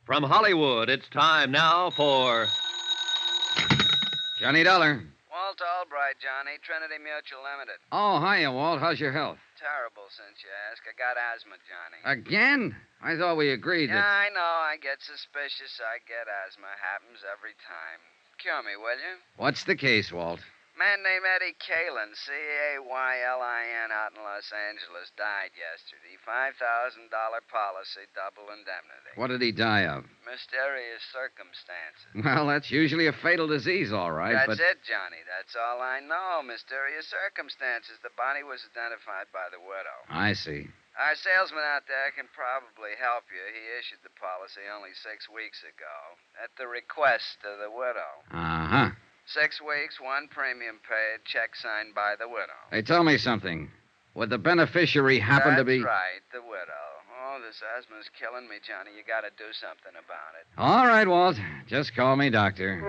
From Hollywood, it's time now for Johnny Dollar. Walt Albright, Johnny. Trinity Mutual Limited. Oh, hiya, Walt. How's your health? Terrible, since you ask. I got asthma, Johnny. Again? I thought we agreed Yeah, that... I know. I get suspicious. I get asthma. Happens every time. Cure me, will you? What's the case, Walt? Man named Eddie Caylin, Caylin, out in Los Angeles, died yesterday. $5,000 policy, double indemnity. What did he die of? Mysterious circumstances. Well, that's usually a fatal disease, all right, That's it, Johnny. That's all I know. Mysterious circumstances. The body was identified by the widow. I see. Our salesman out there can probably help you. He issued the policy only 6 weeks ago at the request of the widow. Uh-huh. 6 weeks, 1 premium paid, check signed by the widow. Hey, tell me something. Would the beneficiary happen to be... That's right, the widow. Oh, this asthma's killing me, Johnny. You gotta do something about it. All right, Walt. Just call me doctor.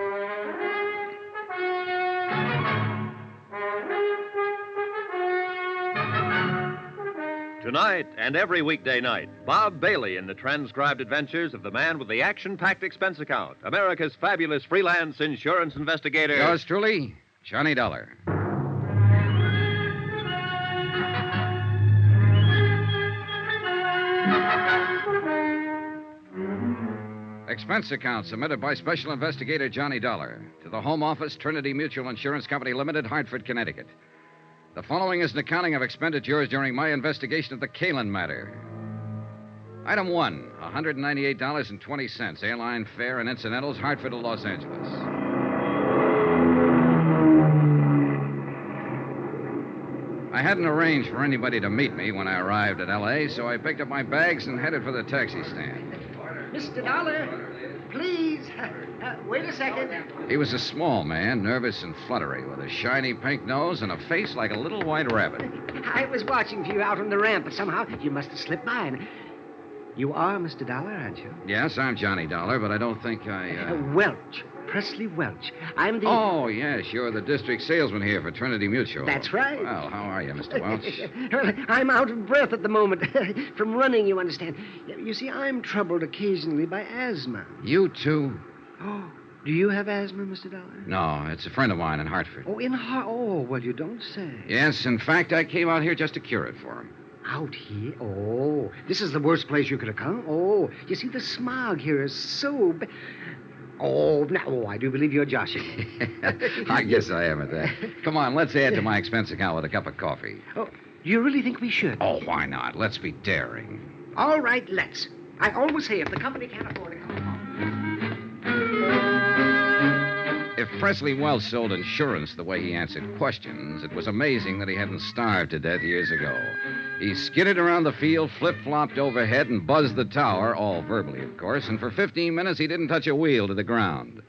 Tonight and every weekday night, Bob Bailey in the transcribed adventures of the man with the action-packed expense account, America's fabulous freelance insurance investigator. Yours truly, Johnny Dollar. Expense account submitted by Special Investigator Johnny Dollar to the Home Office, Trinity Mutual Insurance Company Limited, Hartford, Connecticut. The following is an accounting of expenditures during my investigation of the Caylin Matter. Item 1, $198.20, airline fare and incidentals, Hartford to Los Angeles. I hadn't arranged for anybody to meet me when I arrived at L.A., so I picked up my bags and headed for the taxi stand. Mr. Dollar, please. Wait a second. He was a small man, nervous and fluttery, with a shiny pink nose and a face like a little white rabbit. I was watching for you out on the ramp, but somehow you must have slipped by. And you are Mr. Dollar, aren't you? Yes, I'm Johnny Dollar, but I don't think I... Welch. Presley Welch. I'm the... Oh, yes, you're the district salesman here for Trinity Mutual. That's right. Well, how are you, Mr. Welch? Well, I'm out of breath at the moment. From running, you understand. You see, I'm troubled occasionally by asthma. You too? Oh, do you have asthma, Mr. Dollar? No, it's a friend of mine in Hartford. Oh, Oh, well, you don't say. Yes, in fact, I came out here just to cure it for him. Out here? Oh, this is the worst place you could have come. Oh, you see, the smog here is so bad. Oh, no, I do believe you're joshing. I guess I am at that. Come on, let's add to my expense account with a cup of coffee. Oh, do you really think we should? Oh, why not? Let's be daring. All right, let's. I always say if the company can't afford it, come on. If Presley Welch sold insurance the way he answered questions, it was amazing that he hadn't starved to death years ago. He skidded around the field, flip-flopped overhead, and buzzed the tower, all verbally, of course, and for 15 minutes he didn't touch a wheel to the ground.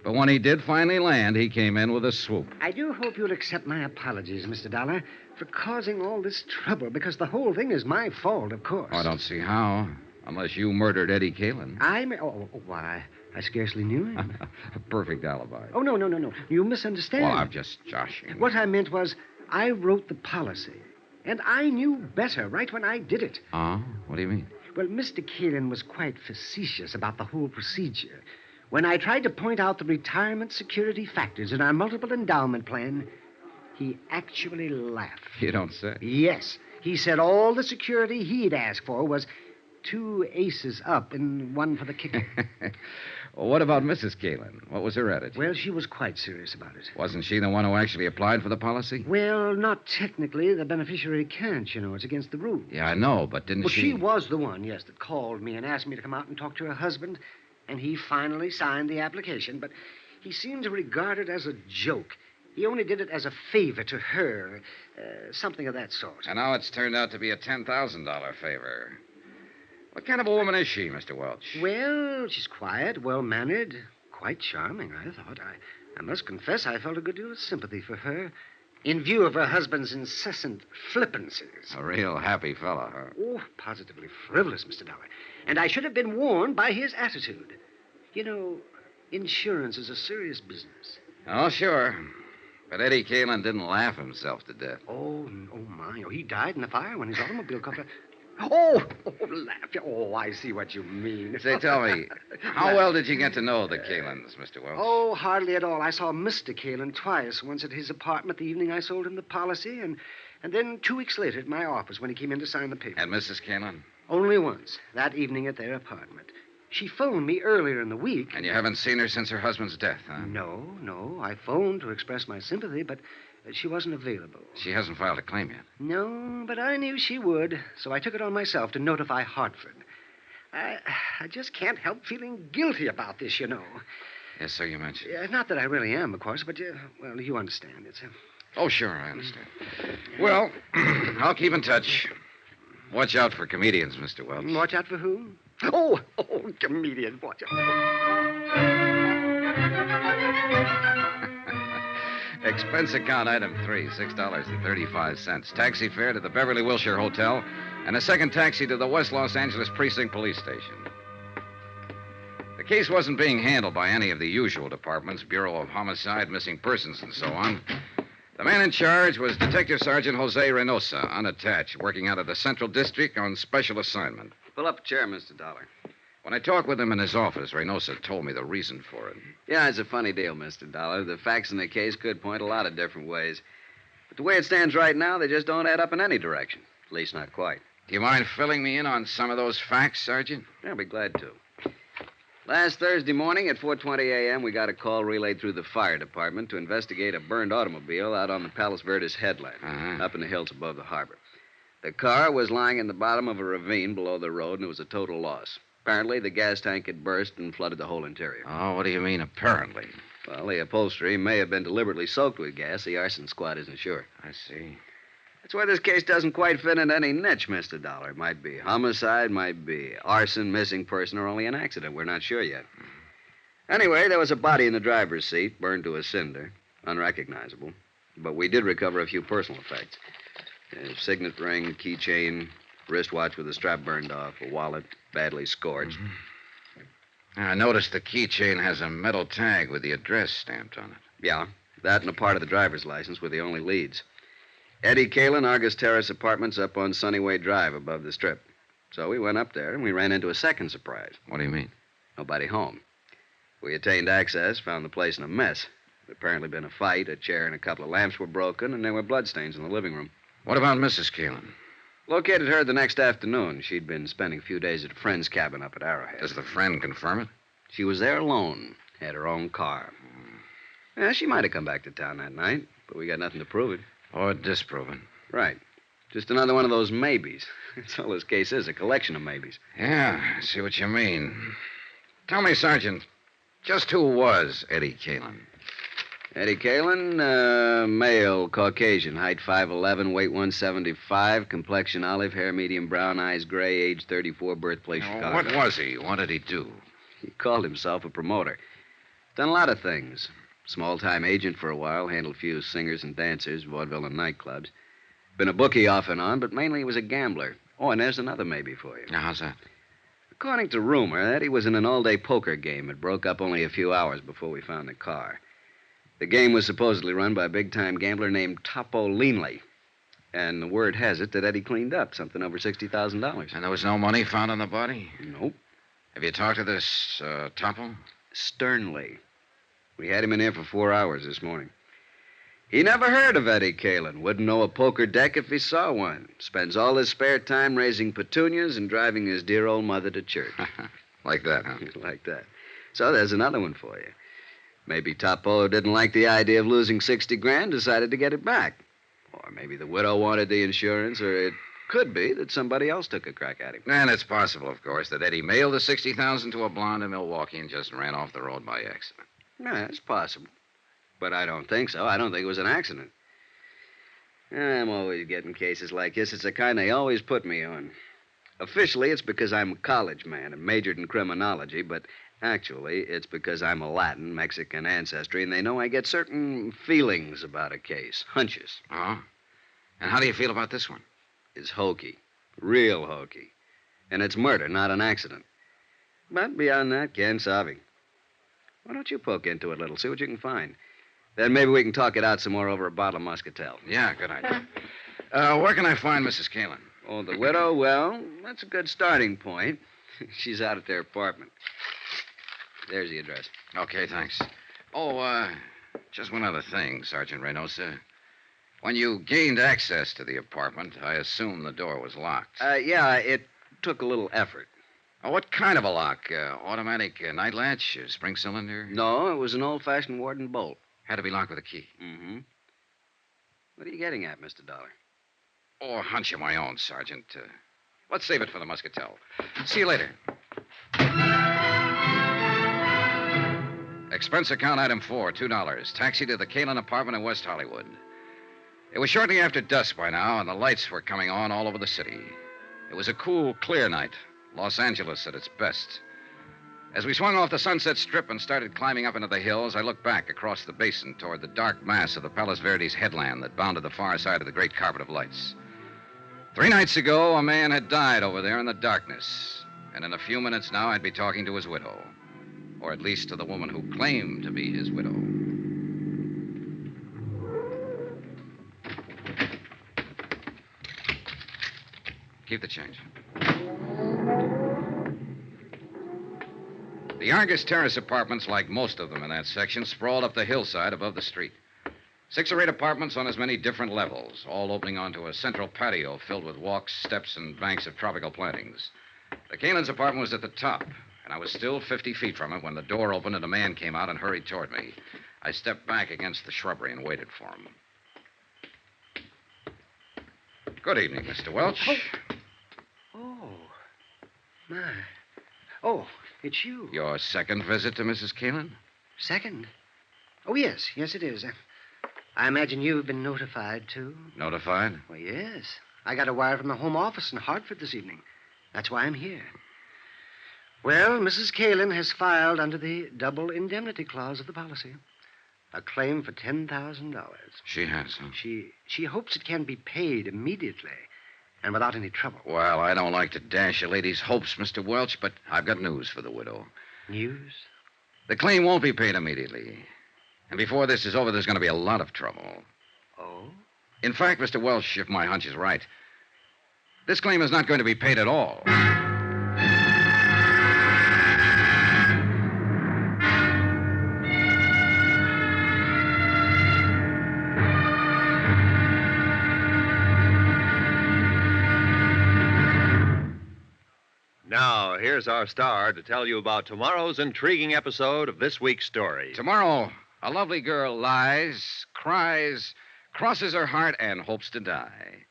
But when he did finally land, he came in with a swoop. I do hope you'll accept my apologies, Mr. Dollar, for causing all this trouble, because the whole thing is my fault, of course. Oh, I don't see how, unless you murdered Eddie Caylin. Why, I scarcely knew him. A perfect alibi. Oh, no. You misunderstand. Well, I'm just joshing. What I meant was, I wrote the policy, and I knew better right when I did it. Oh? What do you mean? Well, Mr. Caylin was quite facetious about the whole procedure. When I tried to point out the retirement security factors in our multiple endowment plan, he actually laughed. You don't say. Yes. He said all the security he'd asked for was 2 aces up and 1 for the kicker. Well, what about Mrs. Caylin? What was her attitude? Well, she was quite serious about it. Wasn't she the one who actually applied for the policy? Well, not technically. The beneficiary can't, you know. It's against the rules. Yeah, I know, but didn't she... Well, she was the one, yes, that called me and asked me to come out and talk to her husband, and he finally signed the application, but he seemed to regard it as a joke. He only did it as a favor to her, something of that sort. And now it's turned out to be a $10,000 favor. What kind of a woman is she, Mr. Welch? Well, she's quiet, well-mannered, quite charming, I thought. I must confess I felt a good deal of sympathy for her, in view of her husband's incessant flippancies. A real happy fellow, huh? Oh, positively frivolous, Mr. Dollar. And I should have been warned by his attitude. You know, insurance is a serious business. Oh, sure. But Eddie Caylin didn't laugh himself to death. Oh, my. Oh, he died in the fire when his automobile caught... Laugh. Oh, I see what you mean. Say, tell me, how well did you get to know the Caylins, Mr. Welch? Oh, hardly at all. I saw Mr. Caylin twice. Once at his apartment the evening I sold him the policy, and then 2 weeks later at my office when he came in to sign the paper. And Mrs. Caylin? Only once, that evening at their apartment. She phoned me earlier in the week. And you haven't seen her since her husband's death, huh? No. I phoned to express my sympathy, but she wasn't available. She hasn't filed a claim yet. No, but I knew she would, so I took it on myself to notify Hartford. I just can't help feeling guilty about this, you know. Yes, so you mentioned. Not that I really am, of course, but, well, you understand. It's Oh, sure, I understand. Well, I'll keep in touch. Watch out for comedians, Mr. Welch. Watch out for who? Oh, comedians, watch out. Expense account item 3, $6.35. Taxi fare to the Beverly Wilshire Hotel, and a second taxi to the West Los Angeles Precinct Police Station. The case wasn't being handled by any of the usual departments, Bureau of Homicide, Missing Persons, and so on. The man in charge was Detective Sergeant Jose Reynosa, unattached, working out of the Central District on special assignment. Pull up a chair, Mr. Dollar. When I talked with him in his office, Reynosa told me the reason for it. Yeah, it's a funny deal, Mr. Dollar. The facts in the case could point a lot of different ways. But the way it stands right now, they just don't add up in any direction. At least not quite. Do you mind filling me in on some of those facts, Sergeant? I'll be glad to. Last Thursday morning at 4:20 a.m., we got a call relayed through the fire department to investigate a burned automobile out on the Palos Verdes headland, up in the hills above the harbor. The car was lying in the bottom of a ravine below the road, and it was a total loss. Apparently, the gas tank had burst and flooded the whole interior. Oh, what do you mean, apparently? Well, the upholstery may have been deliberately soaked with gas. The arson squad isn't sure. I see. That's why this case doesn't quite fit into any niche, Mr. Dollar. It might be homicide, might be arson, missing person, or only an accident. We're not sure yet. Anyway, there was a body in the driver's seat, burned to a cinder, unrecognizable. But we did recover a few personal effects. A signet ring, keychain, wristwatch with the strap burned off, a wallet badly scorched. I noticed the keychain has a metal tag with the address stamped on it. Yeah, that and a part of the driver's license were the only leads. Eddie Caylin, Argus Terrace Apartments up on Sunnyway Drive above the Strip. So we went up there and we ran into a second surprise. What do you mean? Nobody home. We attained access, found the place in a mess. There'd apparently been a fight, a chair and a couple of lamps were broken, and there were bloodstains in the living room. What about Mrs. Caylin? Located her the next afternoon. She'd been spending a few days at a friend's cabin up at Arrowhead. Does the friend confirm it? She was there alone, had her own car. Yeah, she might have come back to town that night, but we got nothing to prove it. Or disprove it. Right. Just another one of those maybes. That's all this case is, a collection of maybes. Yeah, I see what you mean. Tell me, Sergeant, just who was Eddie Caylin? Eddie Caylin, male, Caucasian, height 5'11", weight 175, complexion olive, hair medium brown, eyes gray, age 34, birthplace Chicago. What was he? What did he do? He called himself a promoter. Done a lot of things. Small-time agent for a while, handled a few singers and dancers, vaudeville and nightclubs. Been a bookie off and on, but mainly he was a gambler. Oh, and there's another maybe for you. Now, how's that? According to rumor, Eddie was in an all-day poker game. It broke up only a few hours before we found the car. The game was supposedly run by a big-time gambler named Topo Leanley. And the word has it that Eddie cleaned up something over $60,000. And there was no money found on the body? Nope. Have you talked to this, Topo? Sternly. We had him in here for 4 hours this morning. He never heard of Eddie Caylin. Wouldn't know a poker deck if he saw one. Spends all his spare time raising petunias and driving his dear old mother to church. Like that, huh? Like that. So there's another one for you. Maybe Topo didn't like the idea of losing $60,000, decided to get it back. Or maybe the widow wanted the insurance, or it could be that somebody else took a crack at him. And it's possible, of course, that Eddie mailed the $60,000 to a blonde in Milwaukee and just ran off the road by accident. Yeah, it's possible. But I don't think so. I don't think it was an accident. I'm always getting cases like this. It's the kind they always put me on. Officially, it's because I'm a college man and majored in criminology, but actually, it's because I'm a Latin, Mexican ancestry, and they know I get certain feelings about a case, hunches. Oh? And how do you feel about this one? It's hokey, real hokey. And it's murder, not an accident. But beyond that, quien sabe. Why don't you poke into it a little, see what you can find? Then maybe we can talk it out some more over a bottle of Muscatel. Yeah, good idea. Where can I find Mrs. Caylin? Oh, the widow? Well, that's a good starting point. She's out at their apartment. There's the address. Okay, thanks. Oh, just one other thing, Sergeant Reynosa. When you gained access to the apartment, I assume the door was locked. Yeah, it took a little effort. Oh, what kind of a lock? Automatic night latch? Spring cylinder? No, it was an old-fashioned Warden bolt. Had to be locked with a key. Mm-hmm. What are you getting at, Mr. Dollar? Oh, a hunch of my own, Sergeant. Let's save it for the Muscatel. See you later. Expense account item 4, $2. Taxi to the Caylin apartment in West Hollywood. It was shortly after dusk by now, and the lights were coming on all over the city. It was a cool, clear night. Los Angeles at its best. As we swung off the Sunset Strip and started climbing up into the hills, I looked back across the basin toward the dark mass of the Palos Verdes headland that bounded the far side of the great carpet of lights. 3 nights ago, a man had died over there in the darkness. And in a few minutes now, I'd be talking to his widow. Or at least to the woman who claimed to be his widow. Keep the change. The Argus Terrace apartments, like most of them in that section, sprawled up the hillside above the street. 6 or 8 apartments on as many different levels, all opening onto a central patio filled with walks, steps, and banks of tropical plantings. The Caylin's apartment was at the top, and I was still 50 feet from it when the door opened and a man came out and hurried toward me. I stepped back against the shrubbery and waited for him. Good evening, Mr. Welch. Oh, my. Oh, it's you. Your second visit to Mrs. Caylin? Second? Oh, yes. Yes, it is. I imagine you've been notified, too. Notified? Well, yes. I got a wire from the home office in Hartford this evening. That's why I'm here. Well, Mrs. Caylin has filed under the double indemnity clause of the policy a claim for $10,000. She has, huh? She hopes it can be paid immediately and without any trouble. Well, I don't like to dash a lady's hopes, Mr. Welch, but I've got news for the widow. News? The claim won't be paid immediately. And before this is over, there's going to be a lot of trouble. Oh? In fact, Mr. Welch, if my hunch is right, this claim is not going to be paid at all. Now, here's our star to tell you about tomorrow's intriguing episode of this week's story. Tomorrow, a lovely girl lies, cries, crosses her heart, and hopes to die.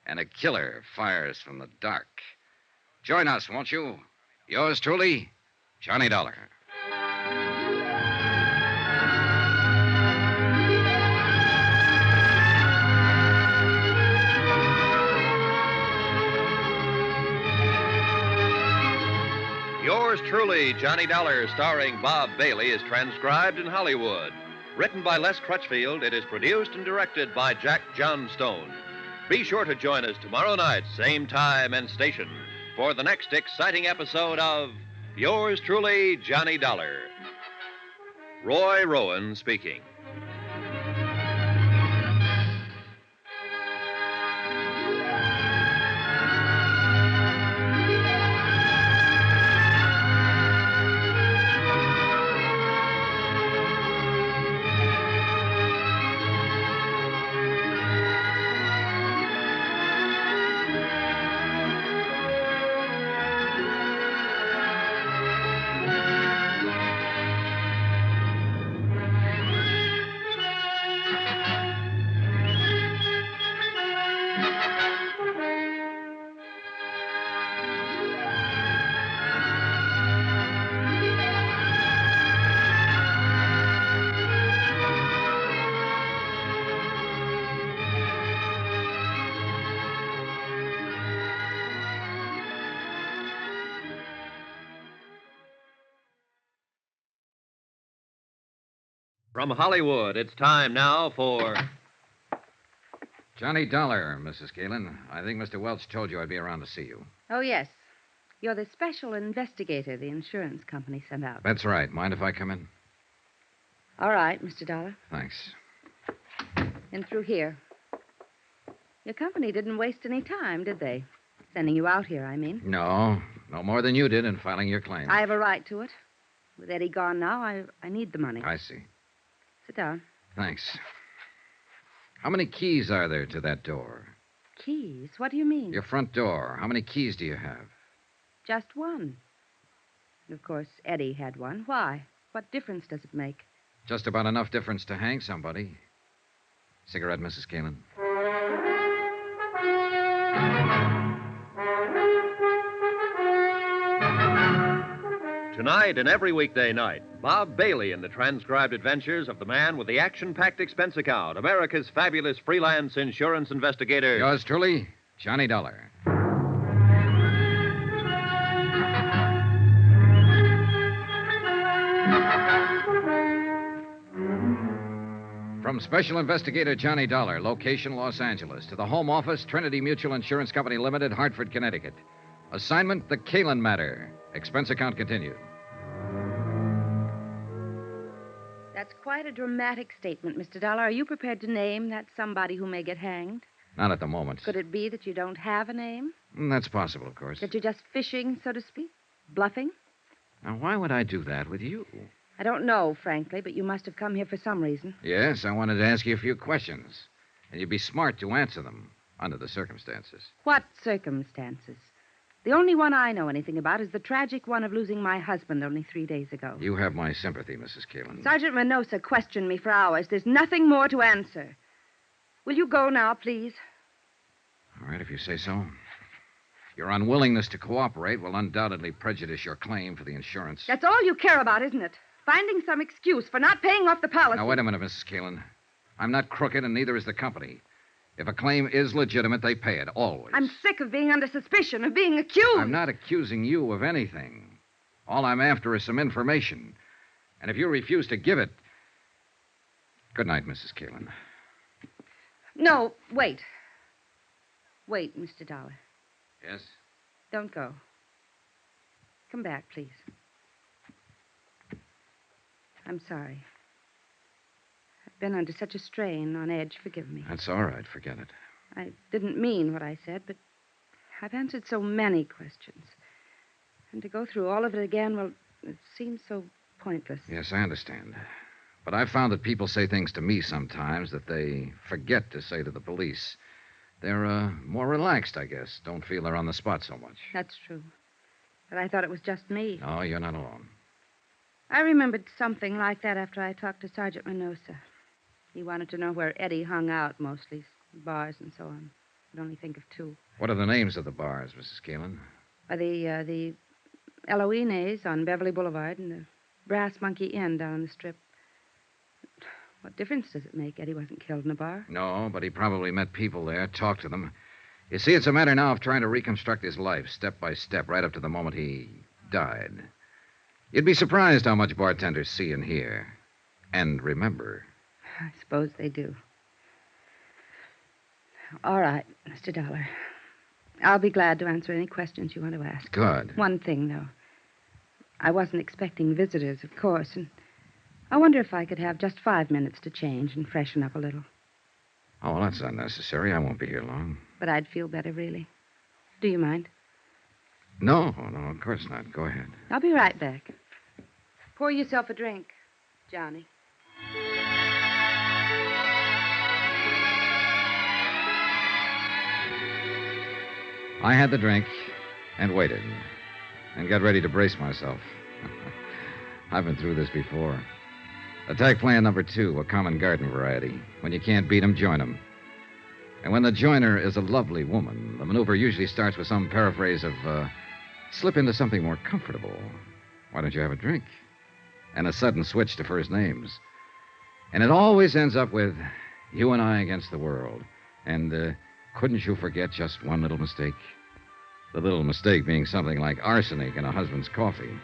And a killer fires from the dark. Join us, won't you? Yours truly, Johnny Dollar. Yours truly, Johnny Dollar, starring Bob Bailey, is transcribed in Hollywood. Written by Les Crutchfield, it is produced and directed by Jack Johnstone. Be sure to join us tomorrow night, same time and station, for the next exciting episode of Yours truly, Johnny Dollar. Roy Rowan speaking. From Hollywood, it's time now for... Johnny Dollar, Mrs. Caylin. I think Mr. Welch told you I'd be around to see you. Oh, yes. You're the special investigator the insurance company sent out. That's right. Mind if I come in? All right, Mr. Dollar. Thanks. In through here. Your company didn't waste any time, did they? Sending you out here, I mean. No more than you did in filing your claim. I have a right to it. With Eddie gone now, I need the money. I see. Sit down. Thanks. How many keys are there to that door? Keys? What do you mean? Your front door. How many keys do you have? Just one. And of course, Eddie had one. Why? What difference does it make? Just about enough difference to hang somebody. Cigarette, Mrs. Caylin? Tonight and every weekday night, Bob Bailey in the transcribed adventures of the man with the action-packed expense account, America's fabulous freelance insurance investigator. Yours truly, Johnny Dollar. From Special Investigator Johnny Dollar, location Los Angeles, to the Home Office, Trinity Mutual Insurance Company Limited, Hartford, Connecticut. Assignment, the Caylin Matter. Expense account continued. That's quite a dramatic statement, Mr. Dollar. Are you prepared to name that somebody who may get hanged? Not at the moment. Could it be that you don't have a name? That's possible, of course. That you're just fishing, so to speak? Bluffing? Now, why would I do that with you? I don't know, frankly, but you must have come here for some reason. Yes, I wanted to ask you a few questions. And you'd be smart to answer them under the circumstances. What circumstances? The only one I know anything about is the tragic one of losing my husband only 3 days ago. You have my sympathy, Mrs. Caylin. Sergeant Minosa questioned me for hours. There's nothing more to answer. Will you go now, please? All right, if you say so. Your unwillingness to cooperate will undoubtedly prejudice your claim for the insurance. That's all you care about, isn't it? Finding some excuse for not paying off the policy. Now, wait a minute, Mrs. Caylin. I'm not crooked, and neither is the company. If a claim is legitimate, they pay it, always. I'm sick of being under suspicion, of being accused. I'm not accusing you of anything. All I'm after is some information. And if you refuse to give it... Good night, Mrs. Caylin. No, wait. Wait, Mr. Dollar. Yes? Don't go. Come back, please. I'm sorry. I've been under such a strain, on edge. Forgive me. That's all right. Forget it. I didn't mean what I said, but I've answered so many questions. And to go through all of it again, well, it seems so pointless. Yes, I understand. But I've found that people say things to me sometimes that they forget to say to the police. They're more relaxed, I guess. Don't feel they're on the spot so much. That's true. But I thought it was just me. No, you're not alone. I remembered something like that after I talked to Sergeant Minosa. He wanted to know where Eddie hung out mostly, bars and so on. Could only think of two. What are the names of the bars, Mrs. Caylin? The Eloines on Beverly Boulevard and the Brass Monkey Inn down on the Strip. What difference does it make? Eddie wasn't killed in a bar. No, but he probably met people there, talked to them. You see, it's a matter now of trying to reconstruct his life, step by step, right up to the moment he died. You'd be surprised how much bartenders see and hear. And remember. I suppose they do. All right, Mr. Dollar. I'll be glad to answer any questions you want to ask. Good. One thing, though. I wasn't expecting visitors, of course, and I wonder if I could have just 5 minutes to change and freshen up a little. Oh, well, that's unnecessary. I won't be here long. But I'd feel better, really. Do you mind? No, of course not. Go ahead. I'll be right back. Pour yourself a drink, Johnny. I had the drink and waited and got ready to brace myself. I've been through this before. Attack plan number 2, a common garden variety. When you can't beat 'em, join 'em. And when the joiner is a lovely woman, the maneuver usually starts with some paraphrase of, slip into something more comfortable. Why don't you have a drink? And a sudden switch to first names. And it always ends up with you and I against the world. And couldn't you forget just one little mistake? The little mistake being something like arsenic in a husband's coffee.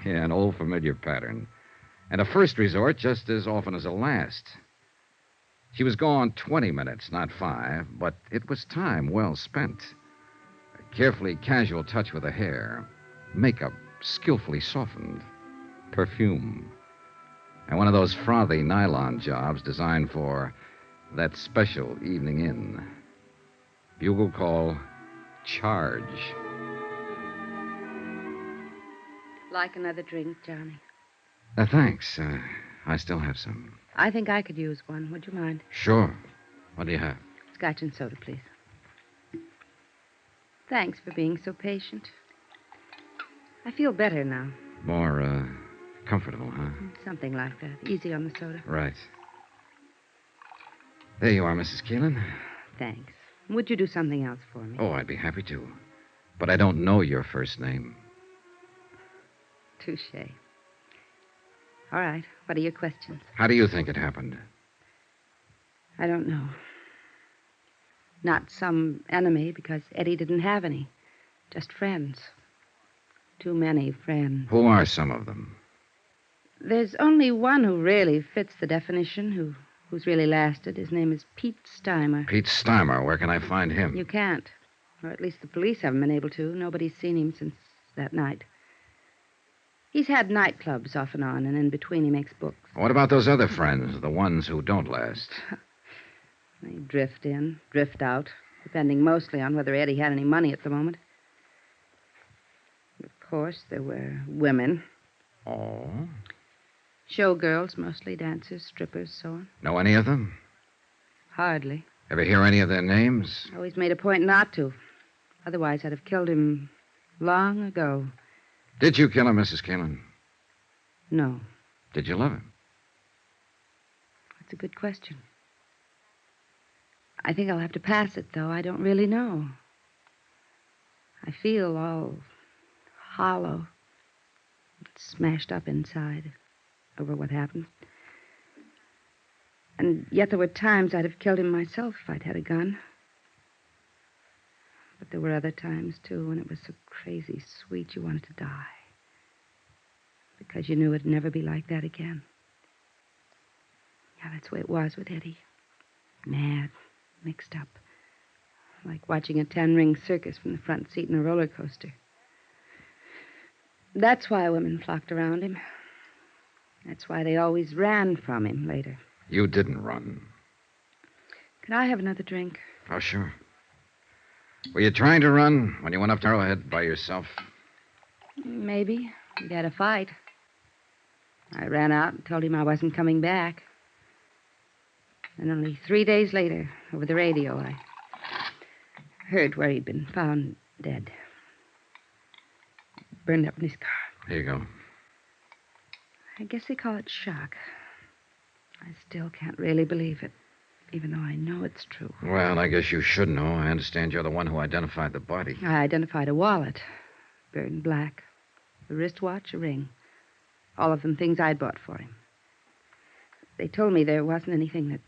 Yeah, an old familiar pattern. And a first resort just as often as a last. She was gone 20 minutes, not 5, but it was time well spent. A carefully casual touch with the hair. Makeup skillfully softened. Perfume. And one of those frothy nylon jobs designed for that special evening in. Bugle call, charge. Like another drink, Johnny? Thanks. I still have some. I think I could use one. Would you mind? Sure. What do you have? Scotch and soda, please. Thanks for being so patient. I feel better now. More, comfortable, huh? Something like that. Easy on the soda. Right. There you are, Mrs. Caylin. Thanks. Would you do something else for me? Oh, I'd be happy to. But I don't know your first name. Touché. All right. What are your questions? How do you think it happened? I don't know. Not some enemy, because Eddie didn't have any. Just friends. Too many friends. Who are some of them? There's only one who really fits the definition, who's really lasted. His name is Pete Steimer. Pete Steimer. Where can I find him? You can't. Or at least the police haven't been able to. Nobody's seen him since that night. He's had nightclubs off and on, and in between he makes books. What about those other friends, the ones who don't last? They drift in, drift out, depending mostly on whether Eddie had any money at the moment. Of course, there were women. Oh? Showgirls, mostly dancers, strippers, so on. Know any of them? Hardly. Ever hear any of their names? Always made a point not to. Otherwise, I'd have killed him long ago. Did you kill him, Mrs. Caylin? No. Did you love him? That's a good question. I think I'll have to pass it, though. I don't really know. I feel all hollow, smashed up inside over what happened. And yet there were times I'd have killed him myself if I'd had a gun. But there were other times, too, when it was so crazy sweet you wanted to die. Because you knew it'd never be like that again. Yeah, that's the way it was with Eddie. Mad, mixed up. Like watching a 10-ring circus from the front seat in a roller coaster. That's why women flocked around him. That's why they always ran from him later. You didn't run. Could I have another drink? Oh, sure. Were you trying to run when you went up to Arrowhead by yourself? Maybe. We'd had a fight. I ran out and told him I wasn't coming back. And only 3 days later, over the radio, I heard where he'd been found dead. Burned up in his car. Here you go. I guess they call it shock. I still can't really believe it, even though I know it's true. Well, I guess you should know. I understand you're the one who identified the body. I identified a wallet, burned black, a wristwatch, a ring. All of them things I'd bought for him. They told me there wasn't anything that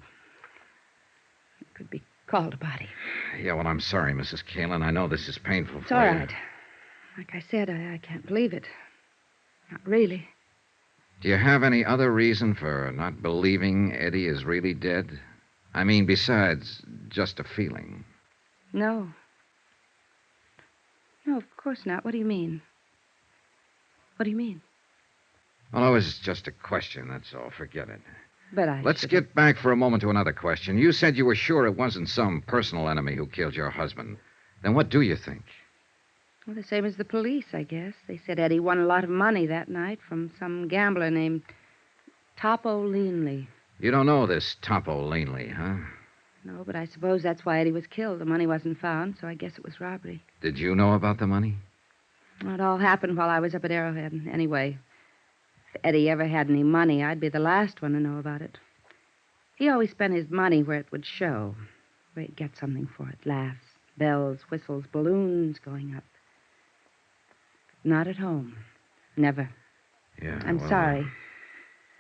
could be called a body. Yeah, well, I'm sorry, Mrs. Caylin. I know this is painful It's for all you. right. Like I said, I can't believe it. Not really. Do you have any other reason for not believing Eddie is really dead? I mean, besides just a feeling. No. No, of course not. What do you mean? What do you mean? Well, it was just a question, that's all. Forget it. But Let's should've- get back for a moment to another question. You said you were sure it wasn't some personal enemy who killed your husband. Then what do you think? Well, the same as the police, I guess. They said Eddie won a lot of money that night from some gambler named Topo Leanley. You don't know this Topo Leanley, huh? No, but I suppose that's why Eddie was killed. The money wasn't found, so I guess it was robbery. Did you know about the money? Well, it all happened while I was up at Arrowhead. Anyway, if Eddie ever had any money, I'd be the last one to know about it. He always spent his money where it would show, where he'd get something for it. Laughs, bells, whistles, balloons going up. But not at home. Never. Yeah. I'm well, sorry.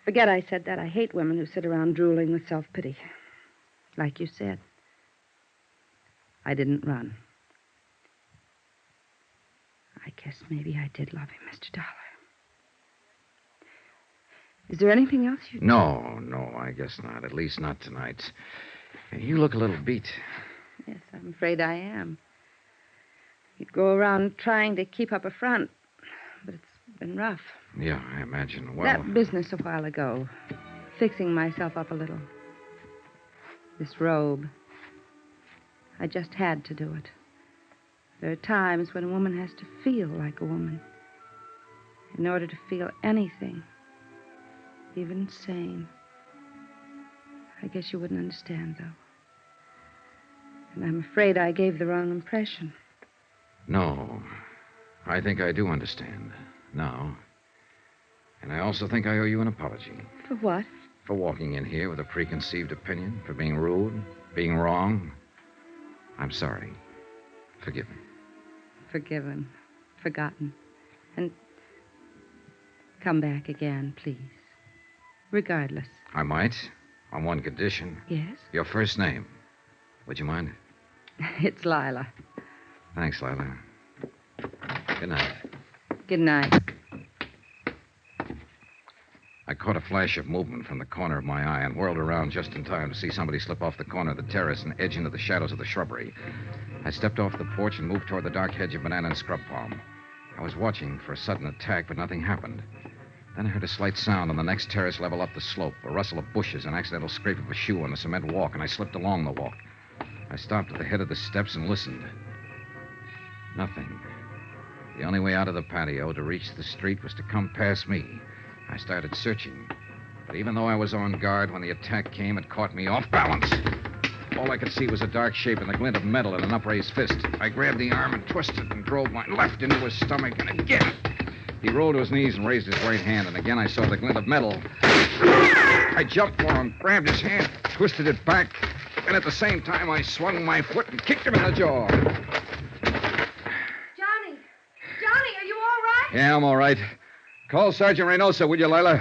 Forget I said that. I hate women who sit around drooling with self-pity. Like you said. I didn't run. I guess maybe I did love him, Mr. Dollar. Is there anything else you... No, I guess not. At least not tonight. You look a little beat. Yes, I'm afraid I am. You'd go around trying to keep up a front, but it's been rough. Yeah, I imagine. Well, That business a while ago, fixing myself up a little. This robe. I just had to do it. There are times when a woman has to feel like a woman. In order to feel anything, even sane. I guess you wouldn't understand, though. And I'm afraid I gave the wrong impression. No. I think I do understand. Now. And I also think I owe you an apology. For what? For walking in here with a preconceived opinion, for being rude, being wrong. I'm sorry. Forgive me. Forgiven. Forgotten. And come back again, please. Regardless. I might, on one condition. Yes? Your first name. Would you mind? It's Lila. Thanks, Lila. Good night. Good night. I caught a flash of movement from the corner of my eye and whirled around just in time to see somebody slip off the corner of the terrace and edge into the shadows of the shrubbery. I stepped off the porch and moved toward the dark hedge of banana and scrub palm. I was watching for a sudden attack, but nothing happened. Then I heard a slight sound on the next terrace level up the slope, a rustle of bushes, an accidental scrape of a shoe on the cement walk, and I slipped along the walk. I stopped at the head of the steps and listened. Nothing. The only way out of the patio to reach the street was to come past me. I started searching. But even though I was on guard, when the attack came, it caught me off balance. All I could see was a dark shape and the glint of metal in an upraised fist. I grabbed the arm and twisted and drove my left into his stomach, and again. He rolled to his knees and raised his right hand, and again I saw the glint of metal. I jumped for him, grabbed his hand, twisted it back, and at the same time I swung my foot and kicked him in the jaw. Johnny! Johnny, are you all right? Yeah, I'm all right. Call Sergeant Reynosa, will you, Lila?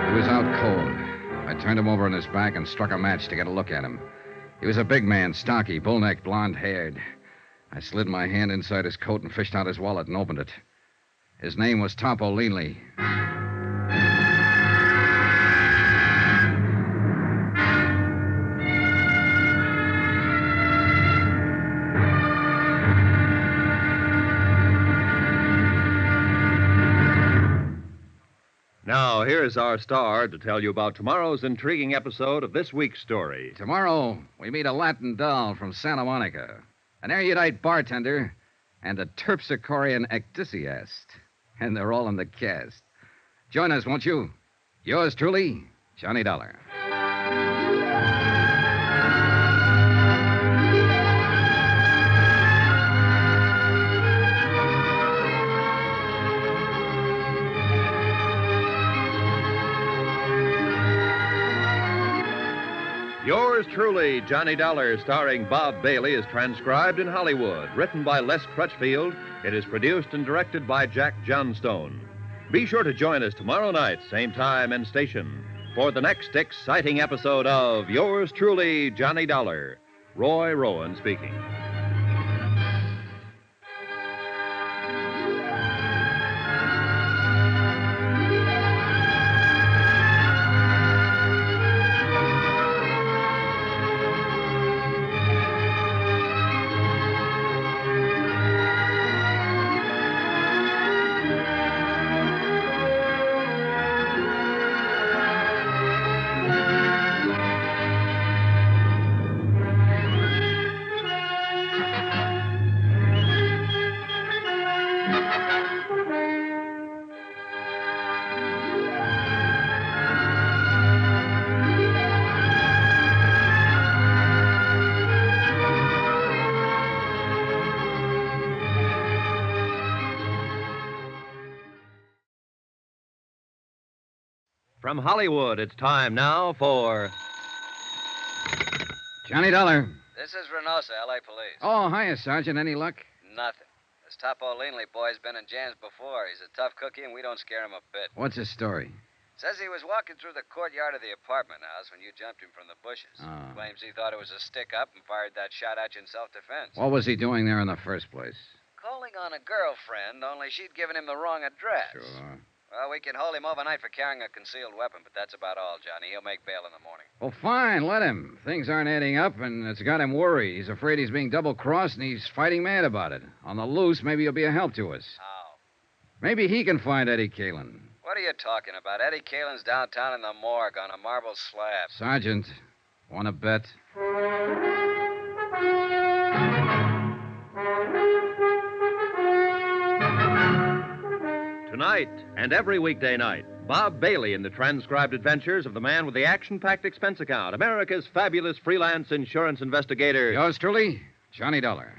He was out cold. I turned him over on his back and struck a match to get a look at him. He was a big man, stocky, bull-necked, blonde-haired. I slid my hand inside his coat and fished out his wallet and opened it. His name was Topo Leanley. Now, here's our star to tell you about tomorrow's intriguing episode of this week's story. Tomorrow, we meet a Latin doll from Santa Monica, an erudite bartender, and a terpsichorean ecdysiast. And they're all in the cast. Join us, won't you? Yours truly, Johnny Dollar. Yours truly, Johnny Dollar, starring Bob Bailey, is transcribed in Hollywood. Written by Les Crutchfield, it is produced and directed by Jack Johnstone. Be sure to join us tomorrow night, same time and station, for the next exciting episode of Yours truly, Johnny Dollar. Roy Rowan speaking. From Hollywood, it's time now for... Johnny Dollar. This is Reynosa, L.A. Police. Oh, hiya, Sergeant. Any luck? Nothing. This Topo Leanley boy's been in jams before. He's a tough cookie, and we don't scare him a bit. What's his story? Says he was walking through the courtyard of the apartment house when you jumped him from the bushes. Oh. Claims he thought it was a stick-up and fired that shot at you in self-defense. What was he doing there in the first place? Calling on a girlfriend, only she'd given him the wrong address. Sure. Well, we can hold him overnight for carrying a concealed weapon, but that's about all, Johnny. He'll make bail in the morning. Well, fine. Let him. Things aren't adding up, and it's got him worried. He's afraid he's being double-crossed, and he's fighting mad about it. On the loose, maybe he'll be a help to us. How? Maybe he can find Eddie What are you talking about? Eddie Caylin's downtown in the morgue on a marble slab. Sergeant, Want to bet? Tonight and every weekday night, Bob Bailey in the transcribed adventures of the man with the action-packed expense account, America's fabulous freelance insurance investigator. Yours truly, Johnny Dollar.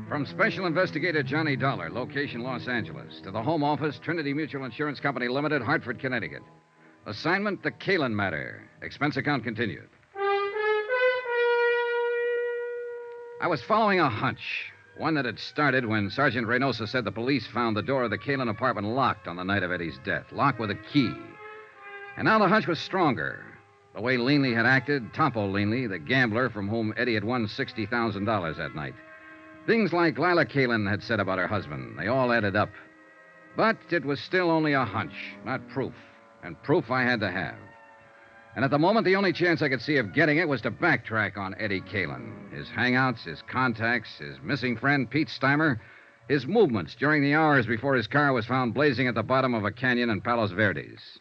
From Special Investigator Johnny Dollar, location Los Angeles, to the home office, Trinity Mutual Insurance Company Limited, Hartford, Connecticut. Assignment, the Caylin Matter. Expense account continued. I was following a hunch, one that had started when Sergeant Reynosa said the police found the door of the Caylin apartment locked on the night of Eddie's death, locked with a key. And now the hunch was stronger. The way Leanley had acted, Topo Leanley, the gambler from whom Eddie had won $60,000 that night. Things like Lila Caylin had said about her husband, they all added up. But it was still only a hunch, not proof. And proof I had to have. And at the moment, the only chance I could see of getting it was to backtrack on Eddie Caylin. His hangouts, his contacts, his missing friend, Pete Steimer, his movements during the hours before his car was found blazing at the bottom of a canyon in Palos Verdes.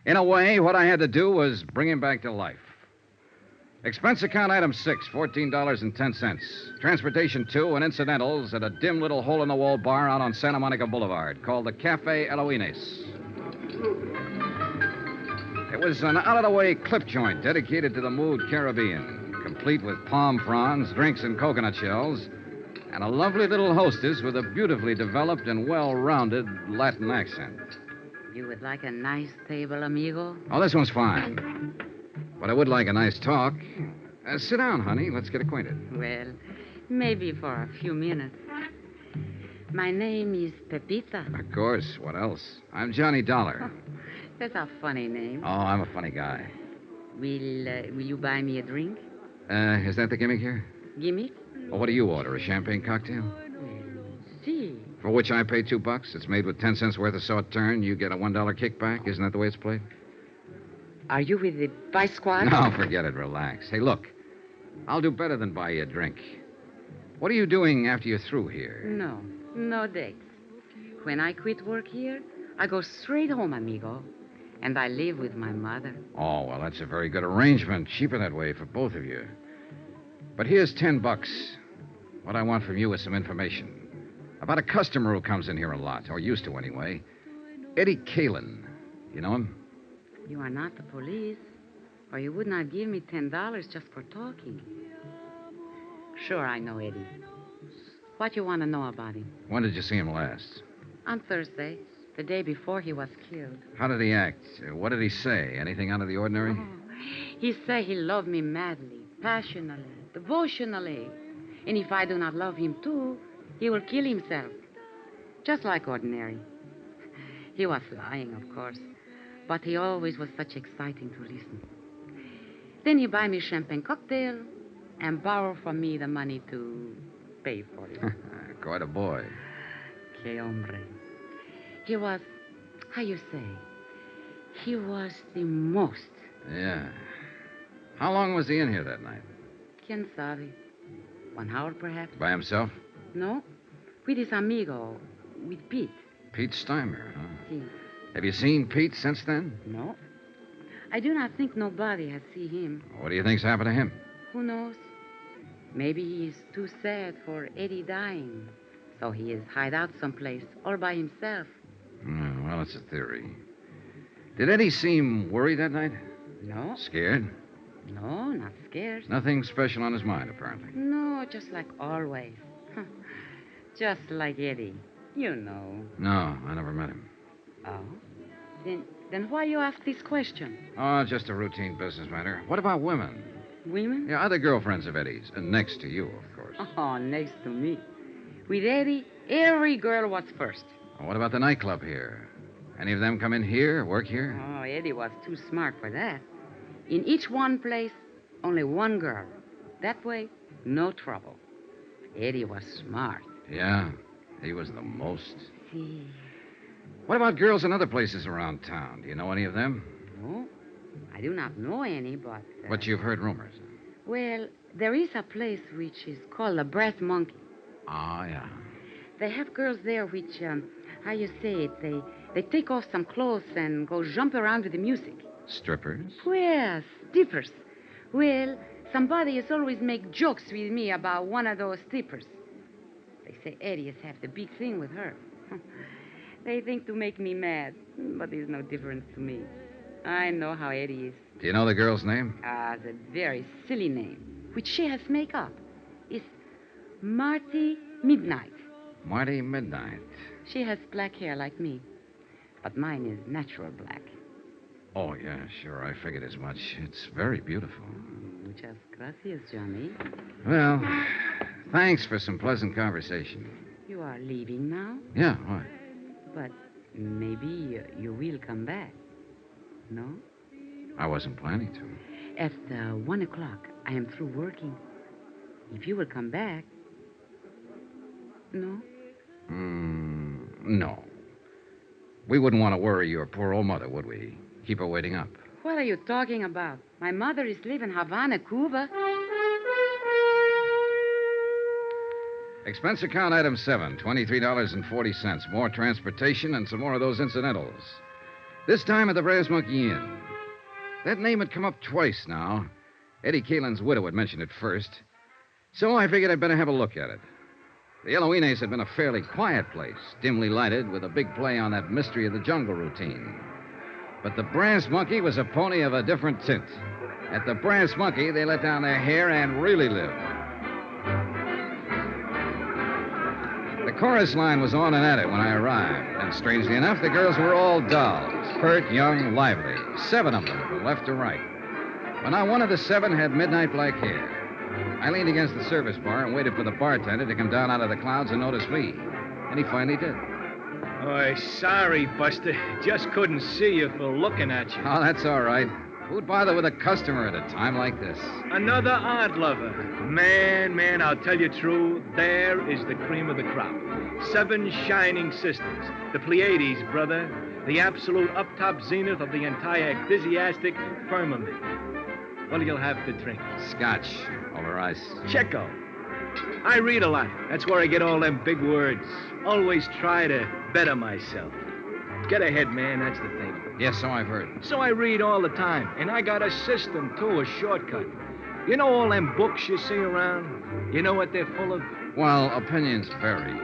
In a way, what I had to do was bring him back to life. Expense account item 6, $14.10. Transportation 2 and incidentals at a dim little hole-in-the-wall bar out on Santa Monica Boulevard called the Cafe Eloines. It was an out-of-the-way clip joint dedicated to the mood Caribbean, complete with palm fronds, drinks, and coconut shells, and a lovely little hostess with a beautifully developed and well-rounded Latin accent. You would like a nice table, amigo? Oh, this one's fine. But I would like a nice talk. Sit down, honey. Let's get acquainted. Well, maybe for a few minutes. My name is Pepita. Of course. What else? I'm Johnny Dollar. That's a funny name. Oh, I'm a funny guy. Will you buy me a drink? Is that the gimmick here? Gimmick? Well, what do you order? A champagne cocktail? See. For which I pay $2. It's made with 10 cents worth of sauterne. You get a $1 kickback. Isn't that the way it's played? Are you with the Vice Squad? No, forget it. Relax. Hey, look. I'll do better than buy you a drink. What are you doing after you're through here? No dates. When I quit work here, I go straight home, amigo. And I live with my mother. Oh, well, that's a very good arrangement. Cheaper that way for both of you. But here's $10. What I want from you is some information. About a customer who comes in here a lot, or used to anyway. Eddie Caylin. You know him? You are not the police, or you would not give me $10 just for talking. Sure, I know Eddie. What you want to know about him? When did you see him last? On Thursday, the day before he was killed. How did he act? What did he say? Anything out of the ordinary? Oh, he said he loved me madly, passionately, devotionally. And if I do not love him too, he will kill himself. Just like ordinary. He was lying, of course. But he always was such exciting to listen. Then he buy me champagne cocktail and borrow from me the money to pay for it. Quite a boy. Que hombre. He was, how you say, he was the most. Yeah. How long was he in here that night? Quien sabe? 1 hour, perhaps? By himself? No. With his amigo, with Pete. Pete Steimer, huh? Si. Have you seen Pete since then? No. I do not think nobody has seen him. What do you think's happened to him? Who knows? Maybe he is too sad for Eddie dying. So he is hide out someplace, all by himself. Well, it's a theory. Did Eddie seem worried that night? No. Scared? No, not scared. Nothing special on his mind, apparently. No, just like always. Just like Eddie. You know. No, I never met him. Oh? Then why you ask this question? Oh, just a routine business matter. What about women? Women? Yeah, other girlfriends of Eddie's. And next to you, of course. Oh, next to me. With Eddie, every girl was first. Well, what about the nightclub here? Any of them come in here, work here? Oh, Eddie was too smart for that. In each one place, only one girl. That way, no trouble. Eddie was smart. Yeah, he was the most. See. What about girls in other places around town? Do you know any of them? No, I do not know any, but... But you've heard rumors. Well, there is a place which is called the Brass Monkey. Oh, yeah. They have girls there which, how you say it, they take off some clothes and go jump around with the music. Strippers? Yes, strippers. Well, somebody has always make jokes with me about one of those strippers. They say Eddie has had the big thing with her. They think to make me mad, but there's no difference to me. I know how Eddie is. Do you know the girl's name? The very silly name, which she has make up, is Marty Midnight. Marty Midnight. She has black hair like me, but mine is natural black. Oh, yeah, sure. I figured as much. It's very beautiful. Muchas gracias, Johnny. Well, thanks for some pleasant conversation. You are leaving now? Yeah, what? But maybe you will come back. No? I wasn't planning to. At 1 o'clock, I am through working. If you will come back... No? No. We wouldn't want to worry your poor old mother, would we? Keep her waiting up. What are you talking about? My mother is living in Havana, Cuba. Expense account item 7, $23.40. More transportation and some more of those incidentals. This time at the Brass Monkey Inn. That name had come up twice now. Eddie Caylin's widow had mentioned it first. So I figured I'd better have a look at it. The Eloines had been a fairly quiet place, dimly lighted, with a big play on that mystery of the jungle routine. But the Brass Monkey was a pony of a different tint. At the Brass Monkey, they let down their hair and really lived. The chorus line was on and at it when I arrived, and strangely enough, the girls were all dolls, pert, young, lively, 7 of them from left to right. But now one of the 7 had midnight black hair. I leaned against the service bar and waited for the bartender to come down out of the clouds and notice me, and he finally did. Oh, sorry, Buster. Just couldn't see you for looking at you. Oh, that's all right. Who'd bother with a customer at a time like this? Another art lover. Man, I'll tell you true, there is the cream of the crop. 7 shining sisters. The Pleiades, brother. The absolute up-top zenith of the entire ecclesiastic firmament. What'll you have to drink? Scotch over ice. Checo. I read a lot. That's where I get all them big words. Always try to better myself. Get ahead, man, that's the thing. Yes, so I've heard. So I read all the time, and I got a system, too, a shortcut. You know all them books you see around? You know what they're full of? Well, opinions vary.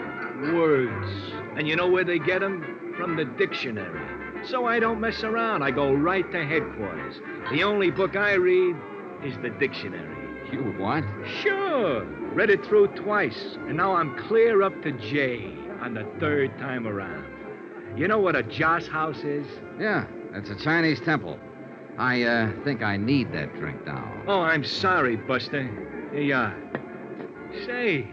Words. And you know where they get them? From the dictionary. So I don't mess around. I go right to headquarters. The only book I read is the dictionary. You what? Sure. Read it through twice, and now I'm clear up to J on the 3rd time around. You know what a joss house is? Yeah, it's a Chinese temple. I think I need that drink now. Oh, I'm sorry, Buster. Here you are. Say,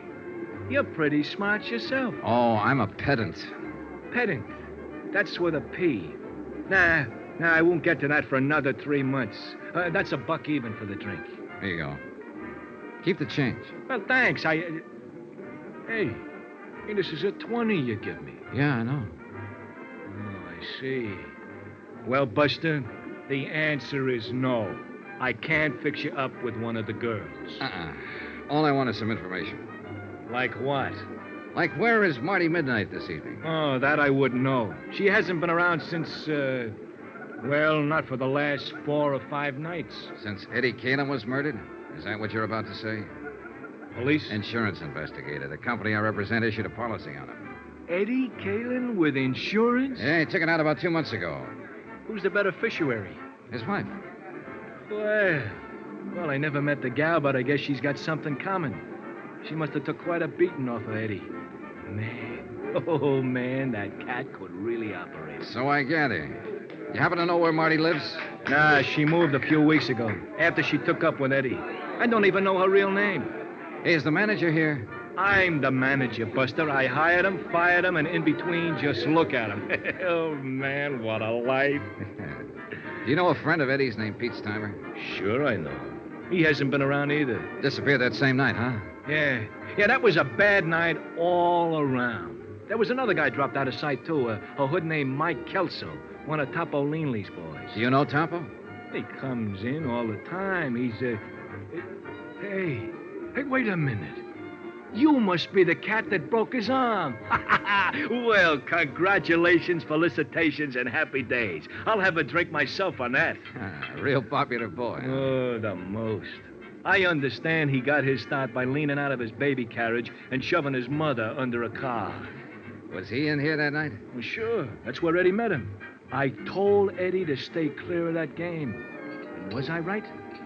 you're pretty smart yourself. Oh, I'm a pedant. Pedant. That's with a P. Nah, I won't get to that for another 3 months. That's $1 even for the drink. Here you go. Keep the change. Well, thanks. Hey, this is a 20 you give me. Yeah, I know. Oh, I see. Well, Buster, the answer is no. I can't fix you up with one of the girls. All I want is some information. Like what? Like, where is Marty Midnight this evening? Oh, that I wouldn't know. She hasn't been around since, well, not for the last 4 or 5 nights. Since Eddie Caylin was murdered? Is that what you're about to say? Police? Insurance investigator. The company I represent issued a policy on him. Eddie Caylin with insurance? Yeah, he took it out about 2 months ago. Who's the beneficiary? His wife. Well, I never met the gal, but I guess she's got something coming. She must have took quite a beating off of Eddie. Man, that cat could really operate. So I gather. You happen to know where Marty lives? Nah, she moved a few weeks ago, after she took up with Eddie. I don't even know her real name. Hey, is the manager here? I'm the manager, Buster. I hired him, fired him, and in between, just look at him. Oh, man, what a life. Do you know a friend of Eddie's named Pete Steimer? Sure I know. He hasn't been around either. Disappeared that same night, huh? Yeah, that was a bad night all around. There was another guy dropped out of sight, too, a hood named Mike Kelso, one of Topo Leanley's boys. Do you know Topo? He comes in all the time. He's, Hey, wait a minute. You must be the cat that broke his arm. Well, congratulations, felicitations, and happy days. I'll have a drink myself on that. Real popular boy. Huh? Oh, the most. I understand he got his start by leaning out of his baby carriage and shoving his mother under a car. Was he in here that night? Well, sure. That's where Eddie met him. I told Eddie to stay clear of that game. And was I right?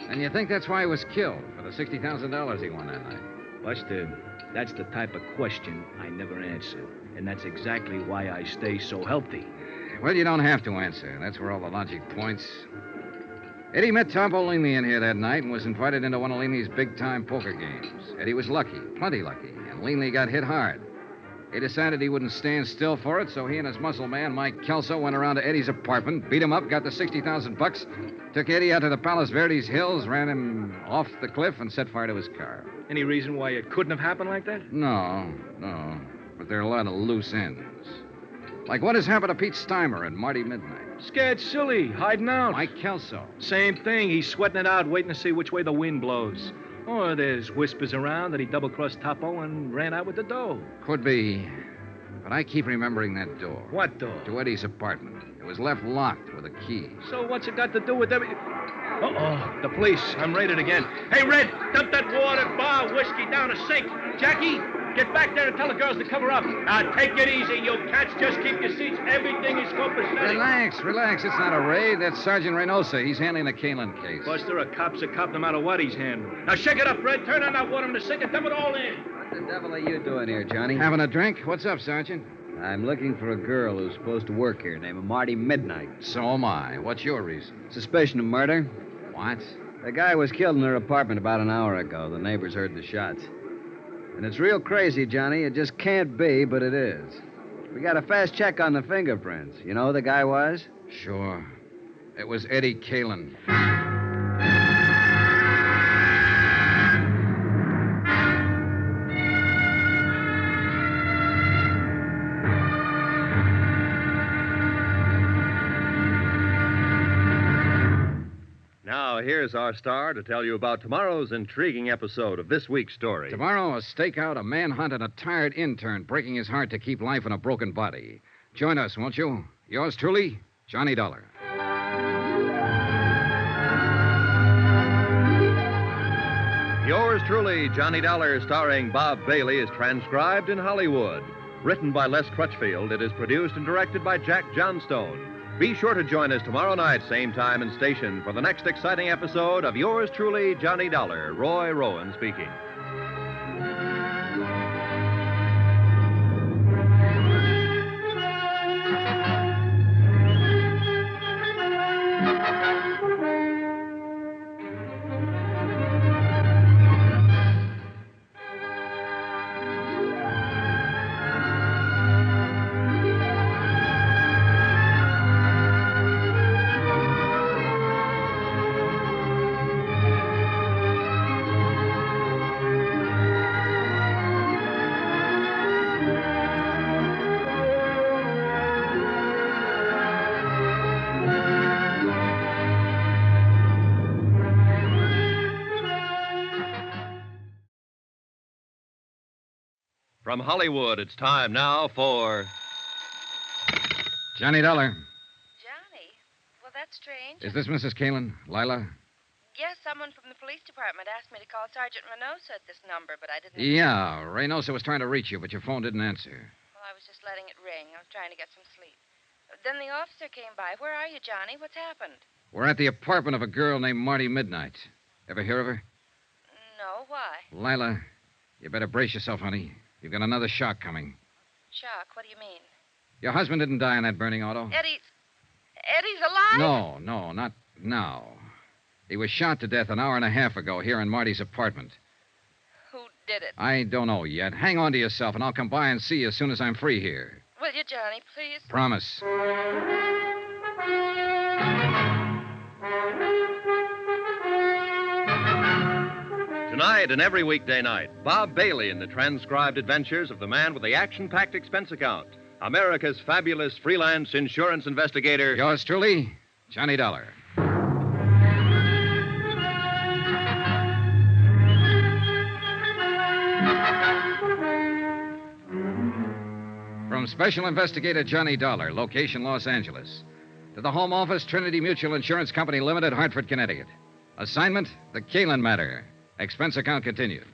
And you think that's why he was killed, for the $60,000 he won that night? Buster, that's the type of question I never answer. And that's exactly why I stay so healthy. Well, you don't have to answer. That's where all the logic points. Eddie met Tombo Leaney in here that night and was invited into one of Leaney's big-time poker games. Eddie was lucky, plenty lucky, and Leaney got hit hard. He decided he wouldn't stand still for it, so he and his muscle man, Mike Kelso, went around to Eddie's apartment, beat him up, got the $60,000, took Eddie out to the Palos Verdes Hills, ran him off the cliff, and set fire to his car. Any reason why it couldn't have happened like that? No. But there are a lot of loose ends. Like what has happened to Pete Steimer and Marty Midnight. Scared silly, hiding out. Mike Kelso. Same thing. He's sweating it out, waiting to see which way the wind blows. Or there's whispers around that he double-crossed Topo and ran out with the dough. Could be. But I keep remembering that door. What door? To Eddie's apartment. It was left locked with a key. So what's it got to do with every... Uh-oh, the police. I'm raided again. Hey, Red, dump that water, bar, whiskey down a sink. Jackie, get back there and tell the girls to cover up. Take it easy, you cats. Just keep your seats. Everything is copacetic. Relax. It's not a raid. That's Sergeant Reynosa. He's handling the Caylin case. Buster, a cop's a cop no matter what he's handling. Now shake it up, Red. Turn on that water in the sink and dump it all in. What the devil are you doing here, Johnny? Having a drink? What's up, Sergeant? I'm looking for a girl who's supposed to work here named Marty Midnight. So am I. What's your reason? Suspicion of murder. What? The guy was killed in her apartment about an hour ago. The neighbors heard the shots. And it's real crazy, Johnny. It just can't be, but it is. We got a fast check on the fingerprints. You know who the guy was? Sure. It was Eddie Caylin. Now, here's our star to tell you about tomorrow's intriguing episode of this week's story. Tomorrow, a stakeout, a manhunt, and a tired intern breaking his heart to keep life in a broken body. Join us, won't you? Yours truly, Johnny Dollar. Yours truly, Johnny Dollar, starring Bob Bailey, is transcribed in Hollywood. Written by Les Crutchfield, it is produced and directed by Jack Johnstone. Be sure to join us tomorrow night, same time and station, for the next exciting episode of Yours truly, Johnny Dollar. Roy Rowan speaking. From Hollywood, it's time now for... Johnny Dollar. Johnny? Well, that's strange. Is this Mrs. Caylin? Lila? Yes, someone from the police department asked me to call Sergeant Reynosa at this number, but I didn't... Yeah, Reynosa was trying to reach you, but your phone didn't answer. Well, I was just letting it ring. I was trying to get some sleep. Then the officer came by. Where are you, Johnny? What's happened? We're at the apartment of a girl named Marty Midnight. Ever hear of her? No, why? Lila, you better brace yourself, honey. You've got another shock coming. Shock? What do you mean? Your husband didn't die in that burning auto. Eddie's alive? No, not now. He was shot to death an hour and a half ago here in Marty's apartment. Who did it? I don't know yet. Hang on to yourself, and I'll come by and see you as soon as I'm free here. Will you, Johnny, please? Promise. Tonight and every weekday night, Bob Bailey in the transcribed adventures of the man with the action-packed expense account, America's fabulous freelance insurance investigator. Yours truly, Johnny Dollar. From Special Investigator Johnny Dollar, location Los Angeles, to the Home Office, Trinity Mutual Insurance Company Limited, Hartford, Connecticut. Assignment, the Caylin Matter. Expense account continued.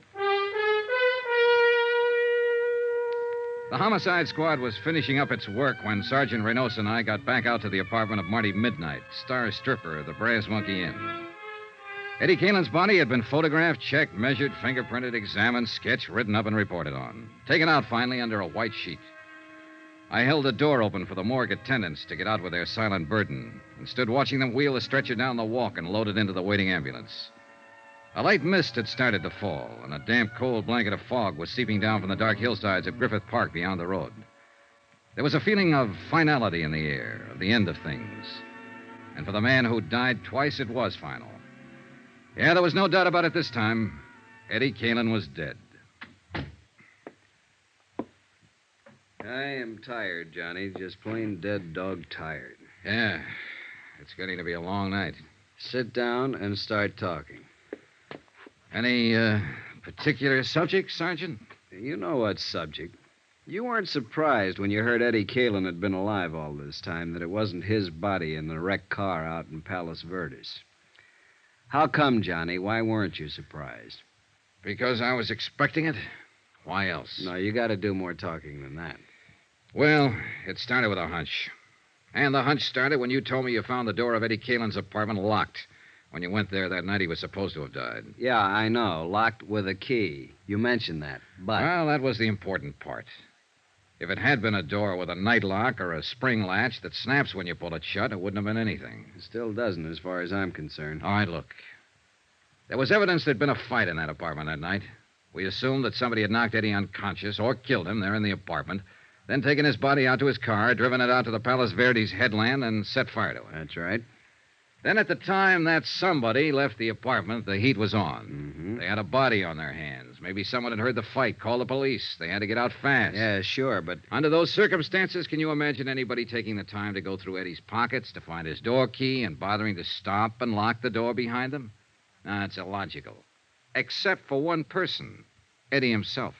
The homicide squad was finishing up its work when Sergeant Reynosa and I got back out to the apartment of Marty Midnight, star stripper of the Brass Monkey Inn. Eddie Caylin's body had been photographed, checked, measured, fingerprinted, examined, sketched, written up, and reported on. Taken out finally under a white sheet. I held the door open for the morgue attendants to get out with their silent burden and stood watching them wheel the stretcher down the walk and load it into the waiting ambulance. A light mist had started to fall, and a damp, cold blanket of fog was seeping down from the dark hillsides of Griffith Park beyond the road. There was a feeling of finality in the air, of the end of things. And for the man who died twice, it was final. Yeah, there was no doubt about it this time. Eddie Caylin was dead. I am tired, Johnny. Just plain dead dog tired. Yeah, it's getting to be a long night. Sit down and start talking. Any particular subject, Sergeant? You know what subject. You weren't surprised when you heard Eddie Caylin had been alive all this time, that it wasn't his body in the wrecked car out in Palos Verdes. How come, Johnny? Why weren't you surprised? Because I was expecting it. Why else? No, you got to do more talking than that. Well, it started with a hunch. And the hunch started when you told me you found the door of Eddie Caylin's apartment locked when you went there that night he was supposed to have died. Yeah, I know. Locked with a key. You mentioned that, but... Well, that was the important part. If it had been a door with a night lock or a spring latch that snaps when you pull it shut, it wouldn't have been anything. It still doesn't, as far as I'm concerned. All right, look. There was evidence there'd been a fight in that apartment that night. We assumed that somebody had knocked Eddie unconscious or killed him there in the apartment, then taken his body out to his car, driven it out to the Palos Verdes headland, and set fire to it. That's right. Then at the time that somebody left the apartment, the heat was on. Mm-hmm. They had a body on their hands. Maybe someone had heard the fight, called the police. They had to get out fast. Yeah, sure, but... Under those circumstances, can you imagine anybody taking the time to go through Eddie's pockets to find his door key and bothering to stop and lock the door behind them? No, it's illogical. Except for one person, Eddie himself.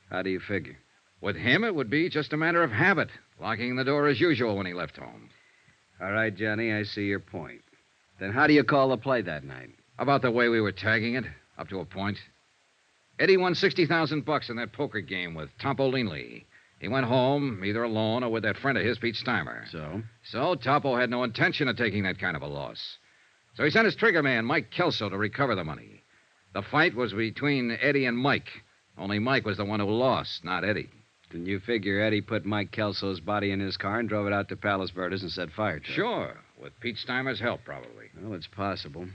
How do you figure? With him, it would be just a matter of habit, locking the door as usual when he left home. All right, Johnny, I see your point. Then how do you call the play that night? About the way we were tagging it, up to a point. Eddie won $60,000 in that poker game with Topo Leanley. He went home, either alone or with that friend of his, Pete Steimer. So Topo had no intention of taking that kind of a loss. So he sent his trigger man, Mike Kelso, to recover the money. The fight was between Eddie and Mike. Only Mike was the one who lost, not Eddie. Then you figure Eddie put Mike Kelso's body in his car and drove it out to Palos Verdes and set fire to it? Sure, with Pete Steimer's help, probably. Well, it's possible.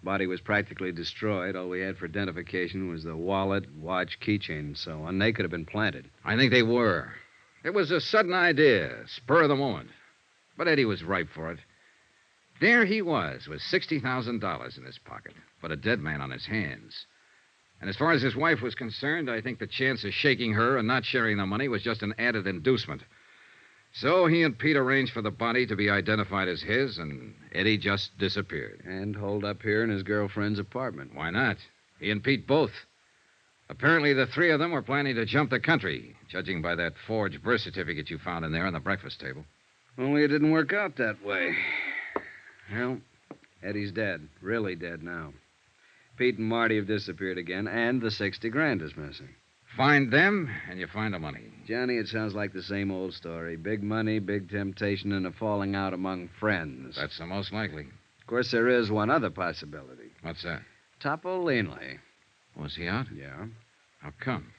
Body was practically destroyed. All we had for identification was the wallet, watch, keychain, and so on. They could have been planted. I think they were. It was a sudden idea, spur of the moment. But Eddie was ripe for it. There he was, with $60,000 in his pocket, but a dead man on his hands. And as far as his wife was concerned, I think the chance of shaking her and not sharing the money was just an added inducement. So he and Pete arranged for the body to be identified as his, and Eddie just disappeared. And holed up here in his girlfriend's apartment. Why not? He and Pete both. Apparently, the three of them were planning to jump the country, judging by that forged birth certificate you found in there on the breakfast table. Only it didn't work out that way. Well, Eddie's dead. Really dead now. Pete and Marty have disappeared again, and the $60,000 is missing. Find them, and you find the money. Johnny, it sounds like the same old story. Big money, big temptation, and a falling out among friends. That's the most likely. Of course, there is one other possibility. What's that? Topo Leanley. Was he out? Yeah. How come?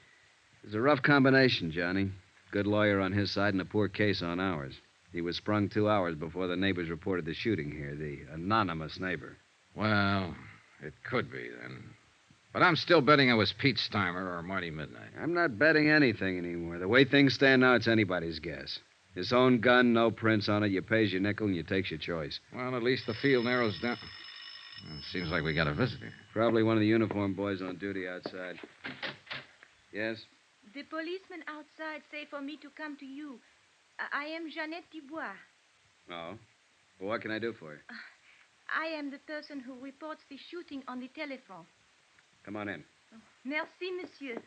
It's a rough combination, Johnny. Good lawyer on his side and a poor case on ours. He was sprung 2 hours before the neighbors reported the shooting here, the anonymous neighbor. Well, it could be, then. But I'm still betting it was Pete Steimer or Marty Midnight. I'm not betting anything anymore. The way things stand now, it's anybody's guess. His own gun, no prints on it. You pays your nickel and you takes your choice. Well, at least the field narrows down. Well, it seems like we got a visitor. Probably one of the uniformed boys on duty outside. Yes? The policeman outside say for me to come to you. I am Jeannette Dubois. Oh? Well, what can I do for you? I am the person who reports the shooting on the telephone. Come on in. Merci, monsieur.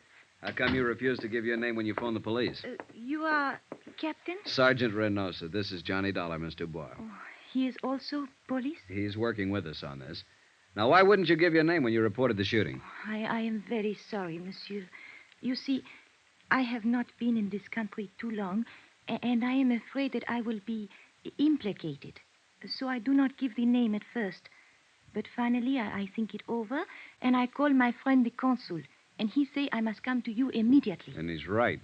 How come you refused to give your name when you phoned the police? You are Captain? Sergeant Reynosa. This is Johnny Dollar, Miss Dubois. Oh, he is also police? He's working with us on this. Now, why wouldn't you give your name when you reported the shooting? I am very sorry, monsieur. You see, I have not been in this country too long, and I am afraid that I will be implicated. So I do not give the name at first. But finally, I think it over, and I call my friend the consul, and he say I must come to you immediately. And he's right.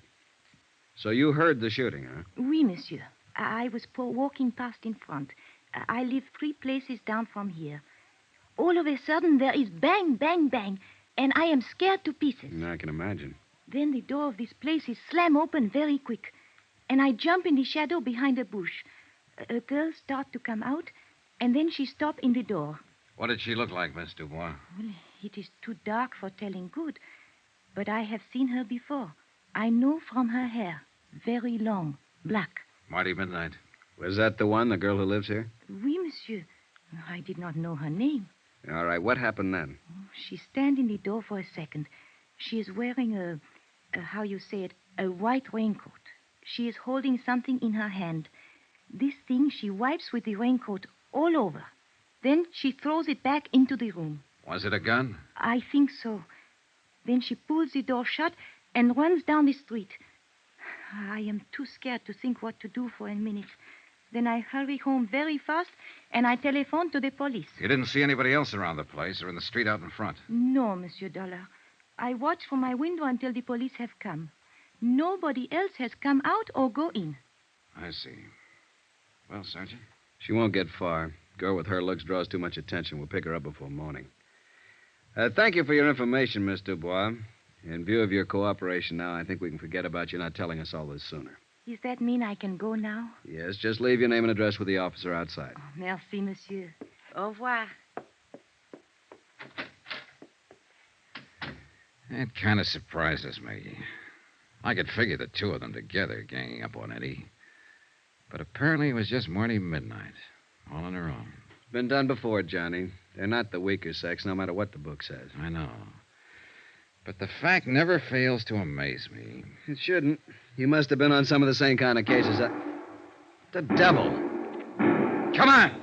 So you heard the shooting, huh? Oui, monsieur. I was walking past in front. I live 3 places down from here. All of a sudden, there is bang, bang, bang, and I am scared to pieces. I can imagine. Then the door of this place is slam open very quick, and I jump in the shadow behind a bush. A girl start to come out, and then she stop in the door. What did she look like, Miss Dubois? Well, it is too dark for telling good, but I have seen her before. I know from her hair, very long, black. Marty Midnight. Was that the one, the girl who lives here? Oui, monsieur. I did not know her name. All right, what happened then? She stand in the door for a second. She is wearing a how you say it, a white raincoat. She is holding something in her hand. This thing she wipes with the raincoat all over. Then she throws it back into the room. Was it a gun? I think so. Then she pulls the door shut and runs down the street. I am too scared to think what to do for a minute. Then I hurry home very fast, and I telephone to the police. You didn't see anybody else around the place or in the street out in front? No, Monsieur Dollar. I watch from my window until the police have come. Nobody else has come out or go in. I see. Well, Sergeant? She won't get far. Girl with her looks draws too much attention. We'll pick her up before morning. Thank you for your information, Miss Dubois. In view of your cooperation now, I think we can forget about you not telling us all this sooner. Does that mean I can go now? Yes, just leave your name and address with the officer outside. Oh, merci, monsieur. Au revoir. It kind of surprises me. I could figure the two of them together ganging up on Eddie. But apparently it was just Marty Midnight, all on her own. It's been done before, Johnny. They're not the weaker sex, no matter what the book says. I know. But the fact never fails to amaze me. It shouldn't. You must have been on some of the same kind of cases. The devil. Come on!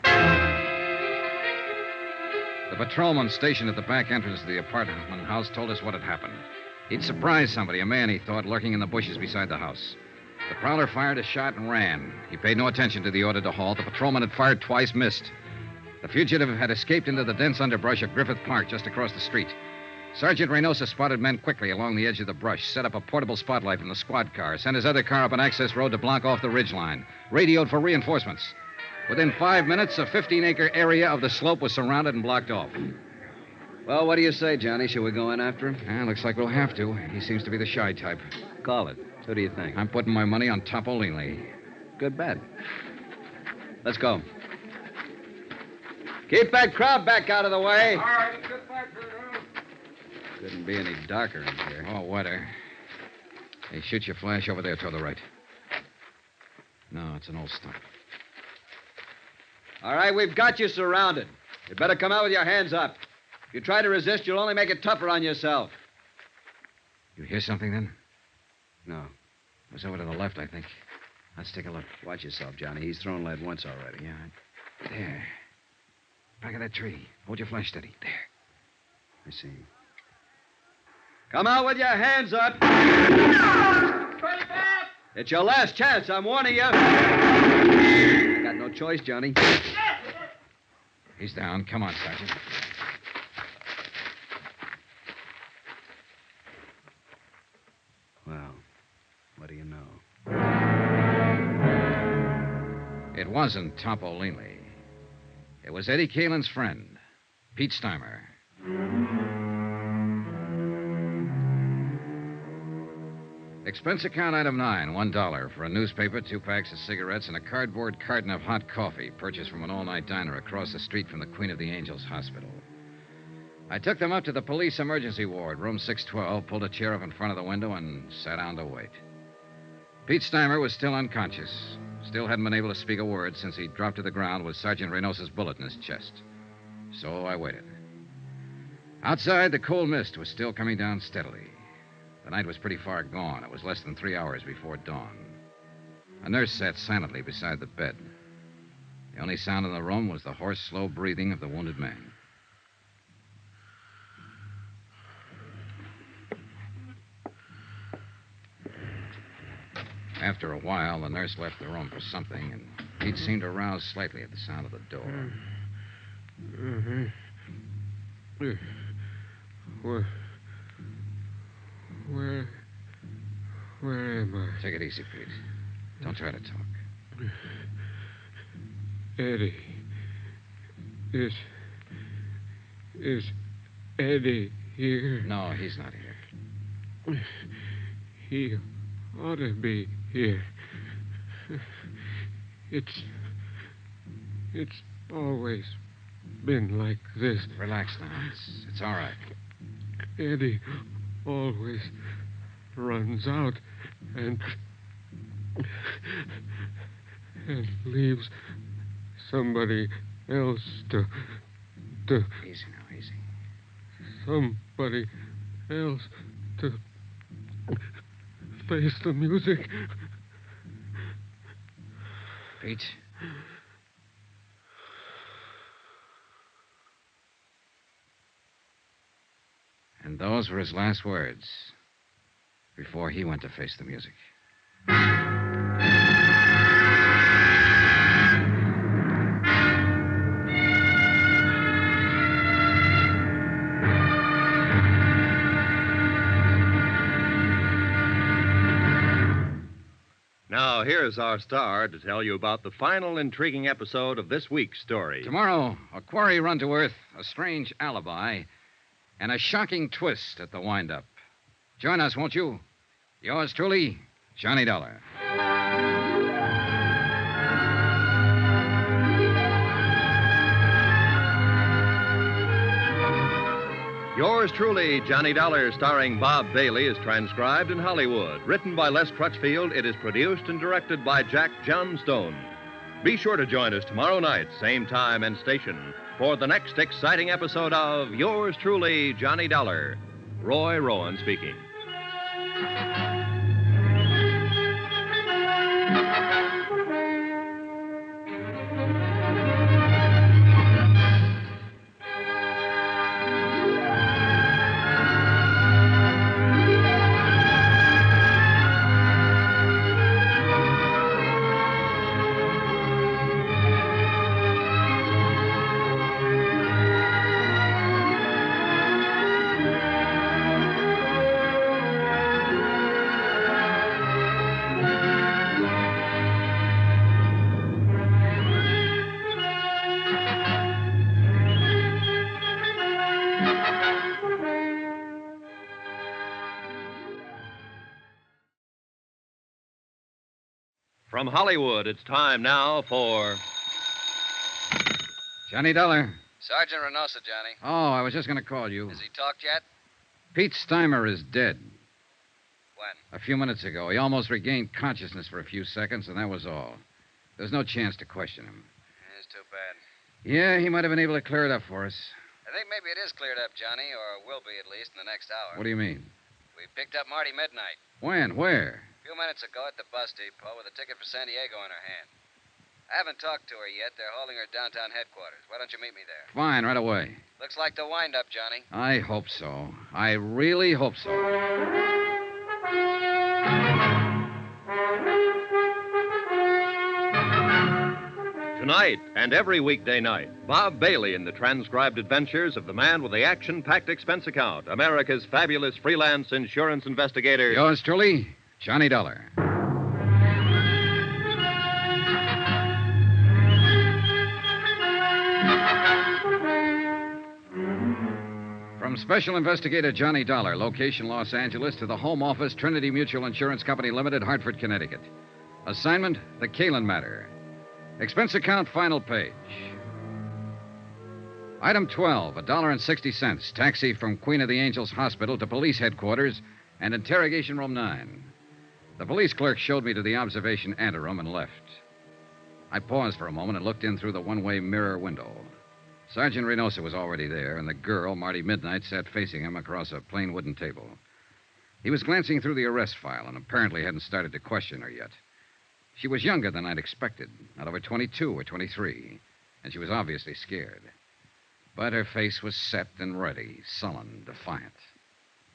The patrolman stationed at the back entrance of the apartment house told us what had happened. He'd surprised somebody, a man, he thought, lurking in the bushes beside the house. The prowler fired a shot and ran. He paid no attention to the order to halt. The patrolman had fired twice, missed. The fugitive had escaped into the dense underbrush of Griffith Park just across the street. Sergeant Reynosa spotted men quickly along the edge of the brush, set up a portable spotlight from the squad car, sent his other car up an access road to block off the ridgeline, radioed for reinforcements. Within 5 minutes, a 15-acre area of the slope was surrounded and blocked off. Well, what do you say, Johnny? Shall we go in after him? Looks like we'll have to. He seems to be the shy type. Call it. Who do you think? I'm putting my money on Topolini. Good bet. Let's go. Keep that crowd back out of the way. All right, let's get back to the room. Couldn't be any darker in here. Oh, wetter. Hey, shoot your flash over there toward the right. No, it's an old stump. All right, we've got you surrounded. You better come out with your hands up. If you try to resist, you'll only make it tougher on yourself. You hear something, then? No. It was over to the left, I think. Let's take a look. Watch yourself, Johnny. He's thrown lead once already. Yeah. There. Back of that tree. Hold your flash steady. There. I see him. Come out with your hands up. It's your last chance, I'm warning you. I got no choice, Johnny. He's down. Come on, Sergeant. Well, what do you know? It wasn't Topolini. It was Eddie Caylin's friend, Pete Steimer. Expense account item 9, $1 for a newspaper, 2 packs of cigarettes, and a cardboard carton of hot coffee purchased from an all-night diner across the street from the Queen of the Angels Hospital. I took them up to the police emergency ward, room 612, pulled a chair up in front of the window, and sat down to wait. Pete Steimer was still unconscious. Still hadn't been able to speak a word since he dropped to the ground with Sergeant Reynosa's bullet in his chest. So I waited. Outside, the cold mist was still coming down steadily. The night was pretty far gone. It was less than 3 hours before dawn. A nurse sat silently beside the bed. The only sound in the room was the hoarse, slow breathing of the wounded man. After a while, the nurse left the room for something, and Pete seemed to rouse slightly at the sound of the door. Where am I? Take it easy, Pete. Don't try to talk. Eddie. Is Eddie here? No, he's not here. He ought to be here. It's always been like this. Relax now. It's all right. Eddie always runs out and leaves somebody else to Easy now, easy. somebody else to face the music. Pete? And those were his last words before he went to face the music. Now, here's our star to tell you about the final intriguing episode of this week's story. Tomorrow, a quarry run to earth, a strange alibi, and a shocking twist at the wind-up. Join us, won't you? Yours truly, Johnny Dollar. Yours truly, Johnny Dollar, starring Bob Bailey, is transcribed in Hollywood. Written by Les Crutchfield, it is produced and directed by Jack Johnstone. Be sure to join us tomorrow night, same time and station, for the next exciting episode of Yours truly, Johnny Dollar. Roy Rowan speaking. From Hollywood, it's time now for... Johnny Dollar. Sergeant Reynosa, Johnny. Oh, I was just going to call you. Has he talked yet? Pete Steimer is dead. When? A few minutes ago. He almost regained consciousness for a few seconds, and that was all. There's no chance to question him. It's too bad. Yeah, he might have been able to clear it up for us. I think maybe it is cleared up, Johnny, or will be at least in the next hour. What do you mean? We picked up Marty Midnight When? Where? a few minutes ago at the bus depot with a ticket for San Diego in her hand. I haven't talked to her yet. They're holding her downtown headquarters. Why don't you meet me there? Fine, right away. Looks like the wind-up, Johnny. I hope so. I really hope so. Tonight and every weekday night, Bob Bailey in the transcribed adventures of the man with the action-packed expense account, America's fabulous freelance insurance investigator. Yours truly, Johnny Dollar. From Special Investigator Johnny Dollar, location Los Angeles, to the Home Office, Trinity Mutual Insurance Company Limited, Hartford, Connecticut. Assignment, the Caylin Matter. Expense account, final page. Item 12, $1.60. Taxi from Queen of the Angels Hospital to police headquarters and interrogation room 9. The police clerk showed me to the observation anteroom and left. I paused for a moment and looked in through the one-way mirror window. Sergeant Reynosa was already there, and the girl, Marty Midnight, sat facing him across a plain wooden table. He was glancing through the arrest file and apparently hadn't started to question her yet. She was younger than I'd expected, not over 22 or 23, and she was obviously scared. But her face was set and ready, sullen, defiant.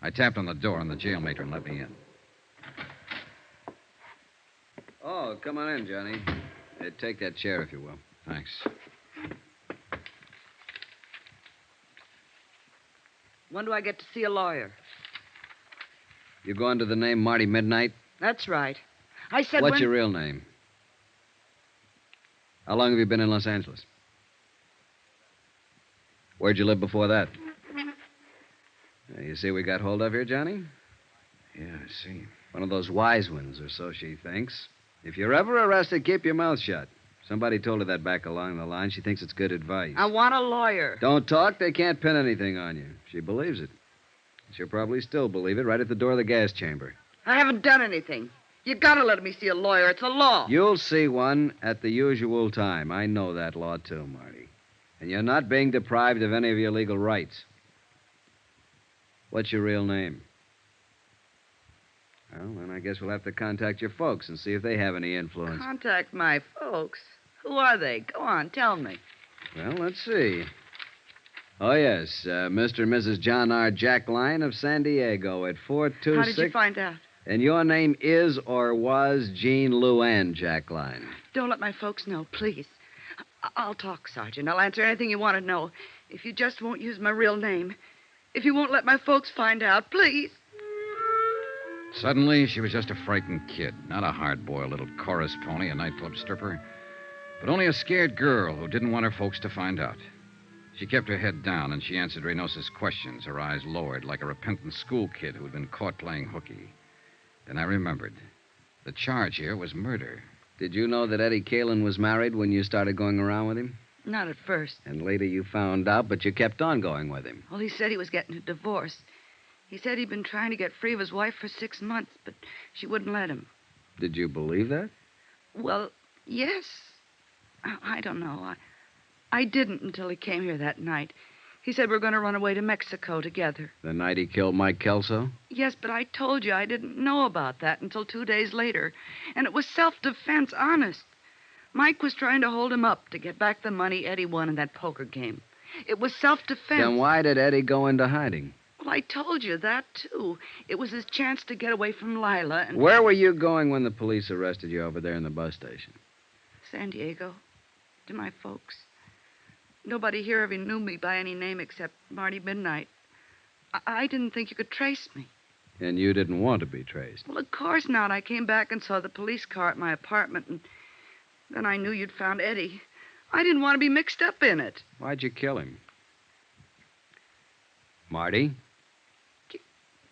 I tapped on the door, and the jail matron let me in. Oh, come on in, Johnny. Take that chair, if you will. Thanks. When do I get to see a lawyer? You go under the name Marty Midnight? That's right. I said What's your real name? How long have you been in Los Angeles? Where'd you live before that? You see we got hold of here, Johnny? Yeah, I see. One of those wise ones, or so she thinks. If you're ever arrested, keep your mouth shut. Somebody told her that back along the line. She thinks it's good advice. I want a lawyer. Don't talk. They can't pin anything on you. She believes it. She'll probably still believe it right at the door of the gas chamber. I haven't done anything. You gotta let me see a lawyer. It's a law. You'll see one at the usual time. I know that law, too, Marty. And you're not being deprived of any of your legal rights. What's your real name? Well, then I guess we'll have to contact your folks and see if they have any influence. Contact my folks? Who are they? Go on, tell me. Well, let's see. Oh, yes, Mr. and Mrs. John R. Jackline of San Diego at 426... How did you find out? And your name is or was Jean Luann Jackline. Don't let my folks know, please. I'll talk, Sergeant. I'll answer anything you want to know. If you just won't use my real name. If you won't let my folks find out, please. Suddenly, she was just a frightened kid, not a hard-boiled little chorus pony, a nightclub stripper, but only a scared girl who didn't want her folks to find out. She kept her head down, and she answered Reynosa's questions, her eyes lowered like a repentant school kid who'd been caught playing hooky. Then I remembered. The charge here was murder. Did you know that Eddie Caylin was married when you started going around with him? Not at first. And later you found out, but you kept on going with him. Well, he said he was getting a divorce. He said he'd been trying to get free of his wife for 6 months, but she wouldn't let him. Did you believe that? Well, yes. I don't know. I didn't until he came here that night. He said we were going to run away to Mexico together. The night he killed Mike Kelso? Yes, but I told you I didn't know about that until 2 days later. And it was self-defense, honest. Mike was trying to hold him up to get back the money Eddie won in that poker game. It was self-defense. Then why did Eddie go into hiding? Well, I told you that, too. It was his chance to get away from Lila and... Where were you going when the police arrested you over there in the bus station? San Diego. To my folks. Nobody here ever knew me by any name except Marty Midnight. I didn't think you could trace me. And you didn't want to be traced? Well, of course not. I came back and saw the police car at my apartment, and then I knew you'd found Eddie. I didn't want to be mixed up in it. Why'd you kill him? Marty?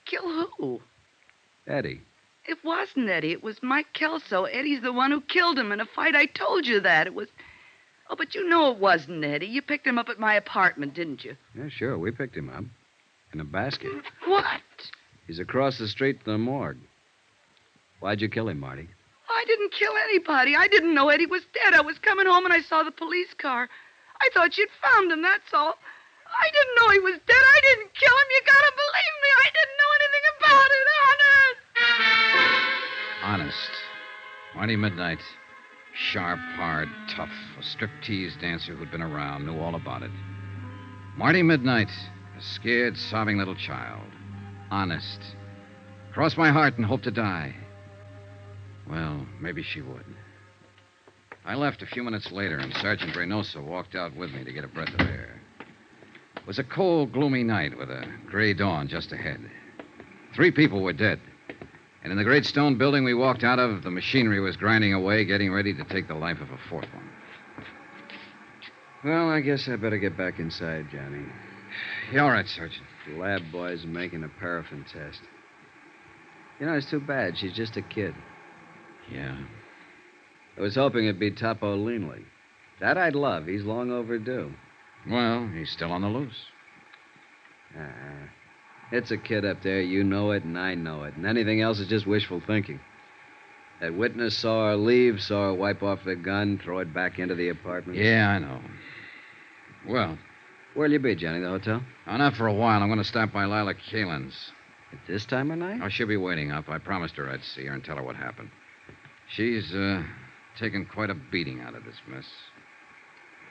Kill who? Eddie. It wasn't Eddie. It was Mike Kelso. Eddie's the one who killed him in a fight. I told you that. It was... Oh, but you know it wasn't Eddie. You picked him up at my apartment, didn't you? Yeah, sure. We picked him up. In a basket. What? He's across the street from the morgue. Why'd you kill him, Marty? I didn't kill anybody. I didn't know Eddie was dead. I was coming home and I saw the police car. I thought you'd found him, that's all. I didn't know he was dead. I didn't kill him. You gotta believe me. I didn't know anything about it, honest. Honest. Marty Midnight. Sharp, hard, tough. A striptease dancer who'd been around, knew all about it. Marty Midnight. A scared, sobbing little child. Honest. Cross my heart and hope to die. Well, maybe she would. I left a few minutes later, and Sergeant Reynosa walked out with me to get a breath of air. It was a cold, gloomy night with a gray dawn just ahead. 3 people were dead. And in the great stone building we walked out of, the machinery was grinding away, getting ready to take the life of a 4th one. Well, I guess I better get back inside, Johnny. Yeah, all right, Sergeant. The lab boys are making a paraffin test. You know, it's too bad. She's just a kid. Yeah. I was hoping it'd be Topo Leanley. That I'd love. He's long overdue. Well, he's still on the loose. It's a kid up there. You know it, and I know it. And anything else is just wishful thinking. That witness saw her leave, saw her wipe off the gun, throw it back into the apartment. Yeah, I know. Well... Where'll you be, Johnny? The hotel? Oh, not for a while. I'm going to stop by Lila Caylin's. At this time of night? Oh, she'll be waiting up. I promised her I'd see her and tell her what happened. She's, taken quite a beating out of this mess.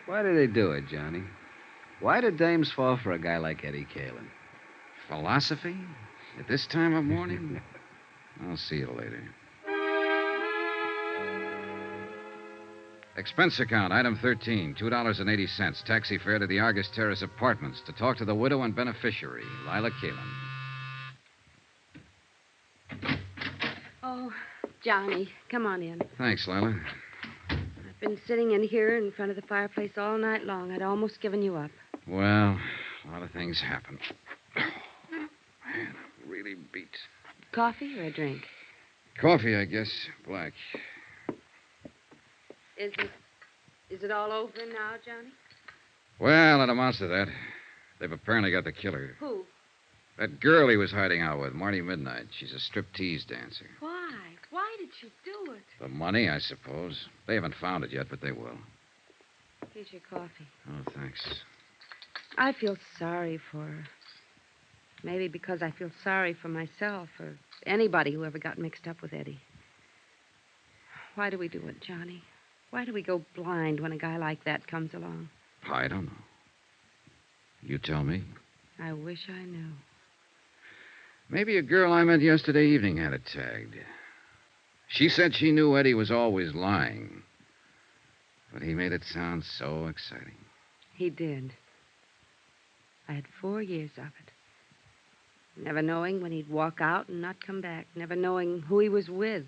Why do they do it, Johnny? Why do dames fall for a guy like Eddie Caylin? Philosophy? At this time of morning? I'll see you later. Expense account, item 13, $2.80. Taxi fare to the Argus Terrace Apartments to talk to the widow and beneficiary, Lila Caylin. Oh, Johnny, come on in. Thanks, Lila. I've been sitting in here in front of the fireplace all night long. I'd almost given you up. Well, a lot of things happen. Man, I'm really beat. Coffee or a drink? Coffee, I guess. Black. Is it all over now, Johnny? Well, it amounts to that. They've apparently got the killer. Who? That girl he was hiding out with, Marty Midnight. She's a striptease dancer. Why? Why did she do it? The money, I suppose. They haven't found it yet, but they will. Here's your coffee. Oh, thanks. I feel sorry for her. Maybe because I feel sorry for myself or anybody who ever got mixed up with Eddie. Why do we do it, Johnny? Why do we go blind when a guy like that comes along? I don't know. You tell me. I wish I knew. Maybe a girl I met yesterday evening had it tagged. She said she knew Eddie was always lying. But he made it sound so exciting. He did. I had 4 years of it. Never knowing when he'd walk out and not come back. Never knowing who he was with.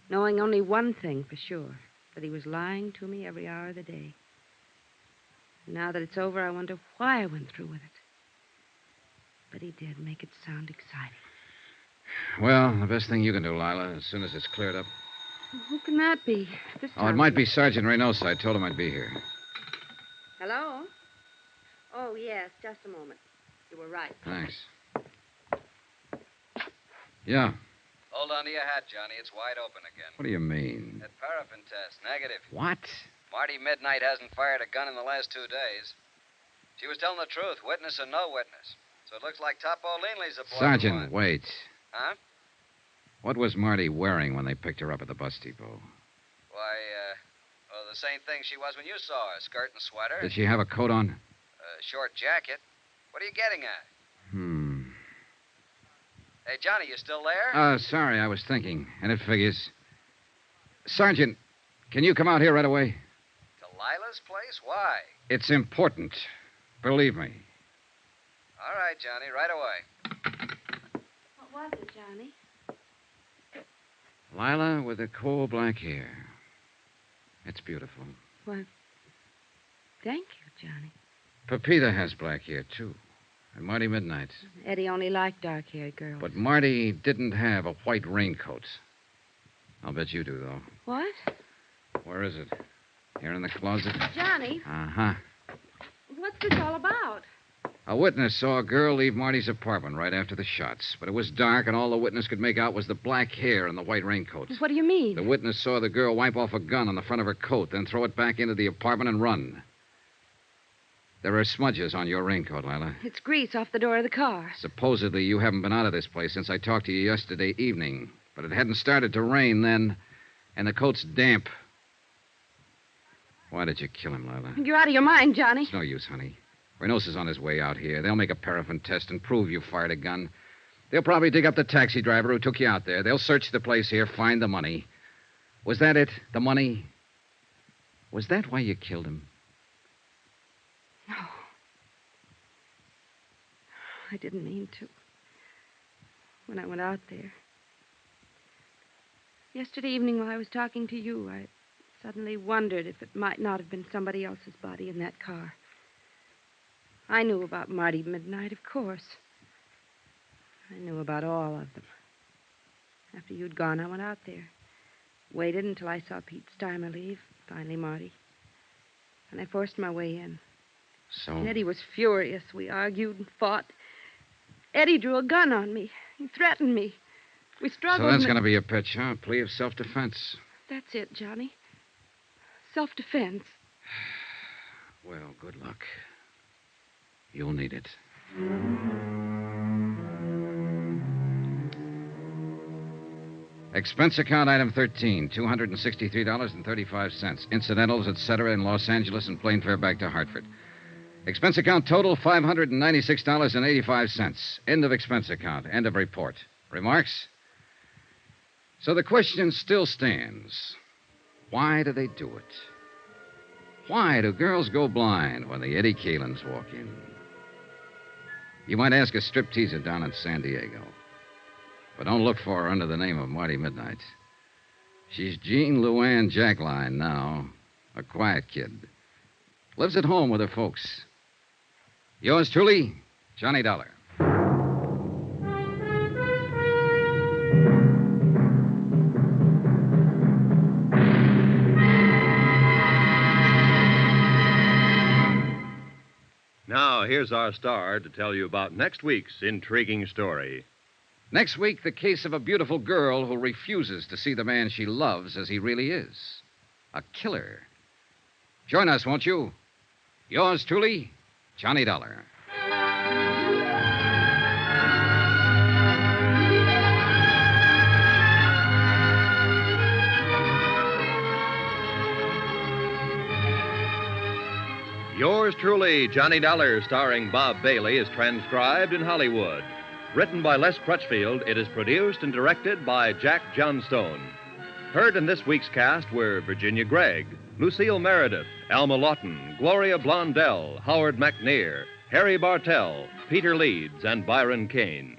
Knowing only one thing for sure. That he was lying to me every hour of the day. And now that it's over, I wonder why I went through with it. But he did make it sound exciting. Well, the best thing you can do, Lila, as soon as it's cleared up. Who can that be? This Oh, it time? might be Sergeant Reynosa. I told him I'd be here. Hello? Oh, yes, just a moment. You were right. Thanks. Yeah. Hold on to your hat, Johnny. It's wide open again. What do you mean? That paraffin test, negative. What? Marty Midnight hasn't fired a gun in the last 2 days. She was telling the truth, witness or no witness. So it looks like Topo Linley's the boy. Sergeant, wait. Huh? What was Marty wearing when they picked her up at the bus depot? Why, well, the same thing she was when you saw her. Skirt and sweater. Did she have a coat on? A short jacket. What are you getting at? Hey, Johnny, you still there? Sorry, I was thinking. And it figures. Sergeant, can you come out here right away? To Lila's place? Why? It's important. Believe me. All right, Johnny, right away. What was it, Johnny? Lila with the coal black hair. It's beautiful. Well, thank you, Johnny. Pepita has black hair, too. And Marty Midnight. Eddie only liked dark-haired girls. But Marty didn't have a white raincoat. I'll bet you do, though. What? Where is it? Here in the closet? Johnny, Uh-huh. what's this all about? A witness saw a girl leave Marty's apartment right after the shots. But it was dark, and all the witness could make out was the black hair and the white raincoat. What do you mean? The witness saw the girl wipe off a gun on the front of her coat, then throw it back into the apartment and run. There are smudges on your raincoat, Lila. It's grease off the door of the car. Supposedly, you haven't been out of this place since I talked to you yesterday evening. But it hadn't started to rain then, and the coat's damp. Why did you kill him, Lila? You're out of your mind, Johnny. It's no use, honey. Reynosa's on his way out here. They'll make a paraffin test and prove you fired a gun. They'll probably dig up the taxi driver who took you out there. They'll search the place here, find the money. Was that it? The money? Was that why you killed him? No. I didn't mean to. When I went out there. Yesterday evening while I was talking to you, I suddenly wondered if it might not have been somebody else's body in that car. I knew about Marty Midnight, of course. I knew about all of them. After you'd gone, I went out there. Waited until I saw Pete Steimer leave, finally Marty. And I forced my way in. So? And Eddie was furious. We argued and fought. Eddie drew a gun on me. He threatened me. We struggled. So that's going to be your pitch, huh? Plea of self-defense. That's it, Johnny. Self-defense. Well, good luck. You'll need it. Expense account item 13, $263.35. Incidentals, etc., in Los Angeles and plane fare back to Hartford. Expense account total, $596.85. End of expense account. End of report. Remarks? So the question still stands. Why do they do it? Why do girls go blind when the Eddie Caylins walk in? You might ask a stripteaser down in San Diego. But don't look for her under the name of Marty Midnight. She's Jean Luann Jackline now, a quiet kid. Lives at home with her folks. Yours truly, Johnny Dollar. Now, here's our star to tell you about next week's intriguing story. Next week, the case of a beautiful girl who refuses to see the man she loves as he really is. A killer. Join us, won't you? Yours truly, Johnny Dollar. Yours truly, Johnny Dollar, starring Bob Bailey, is transcribed in Hollywood. Written by Les Crutchfield, it is produced and directed by Jack Johnstone. Heard in this week's cast were Virginia Gregg, Lucille Meredith, Alma Lawton, Gloria Blondell, Howard McNear, Harry Bartell, Peter Leeds, and Byron Kane.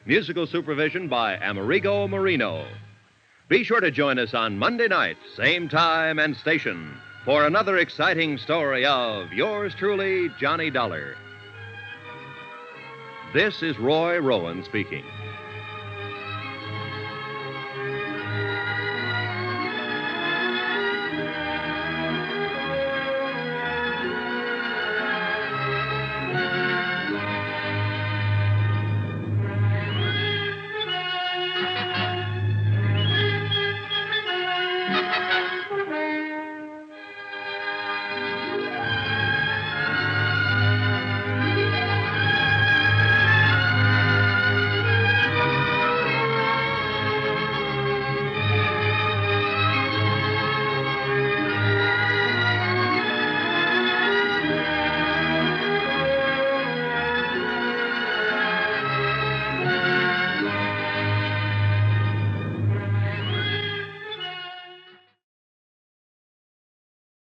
Musical supervision by Amerigo Marino. Be sure to join us on Monday night, same time and station, for another exciting story of Yours truly, Johnny Dollar. This is Roy Rowan speaking.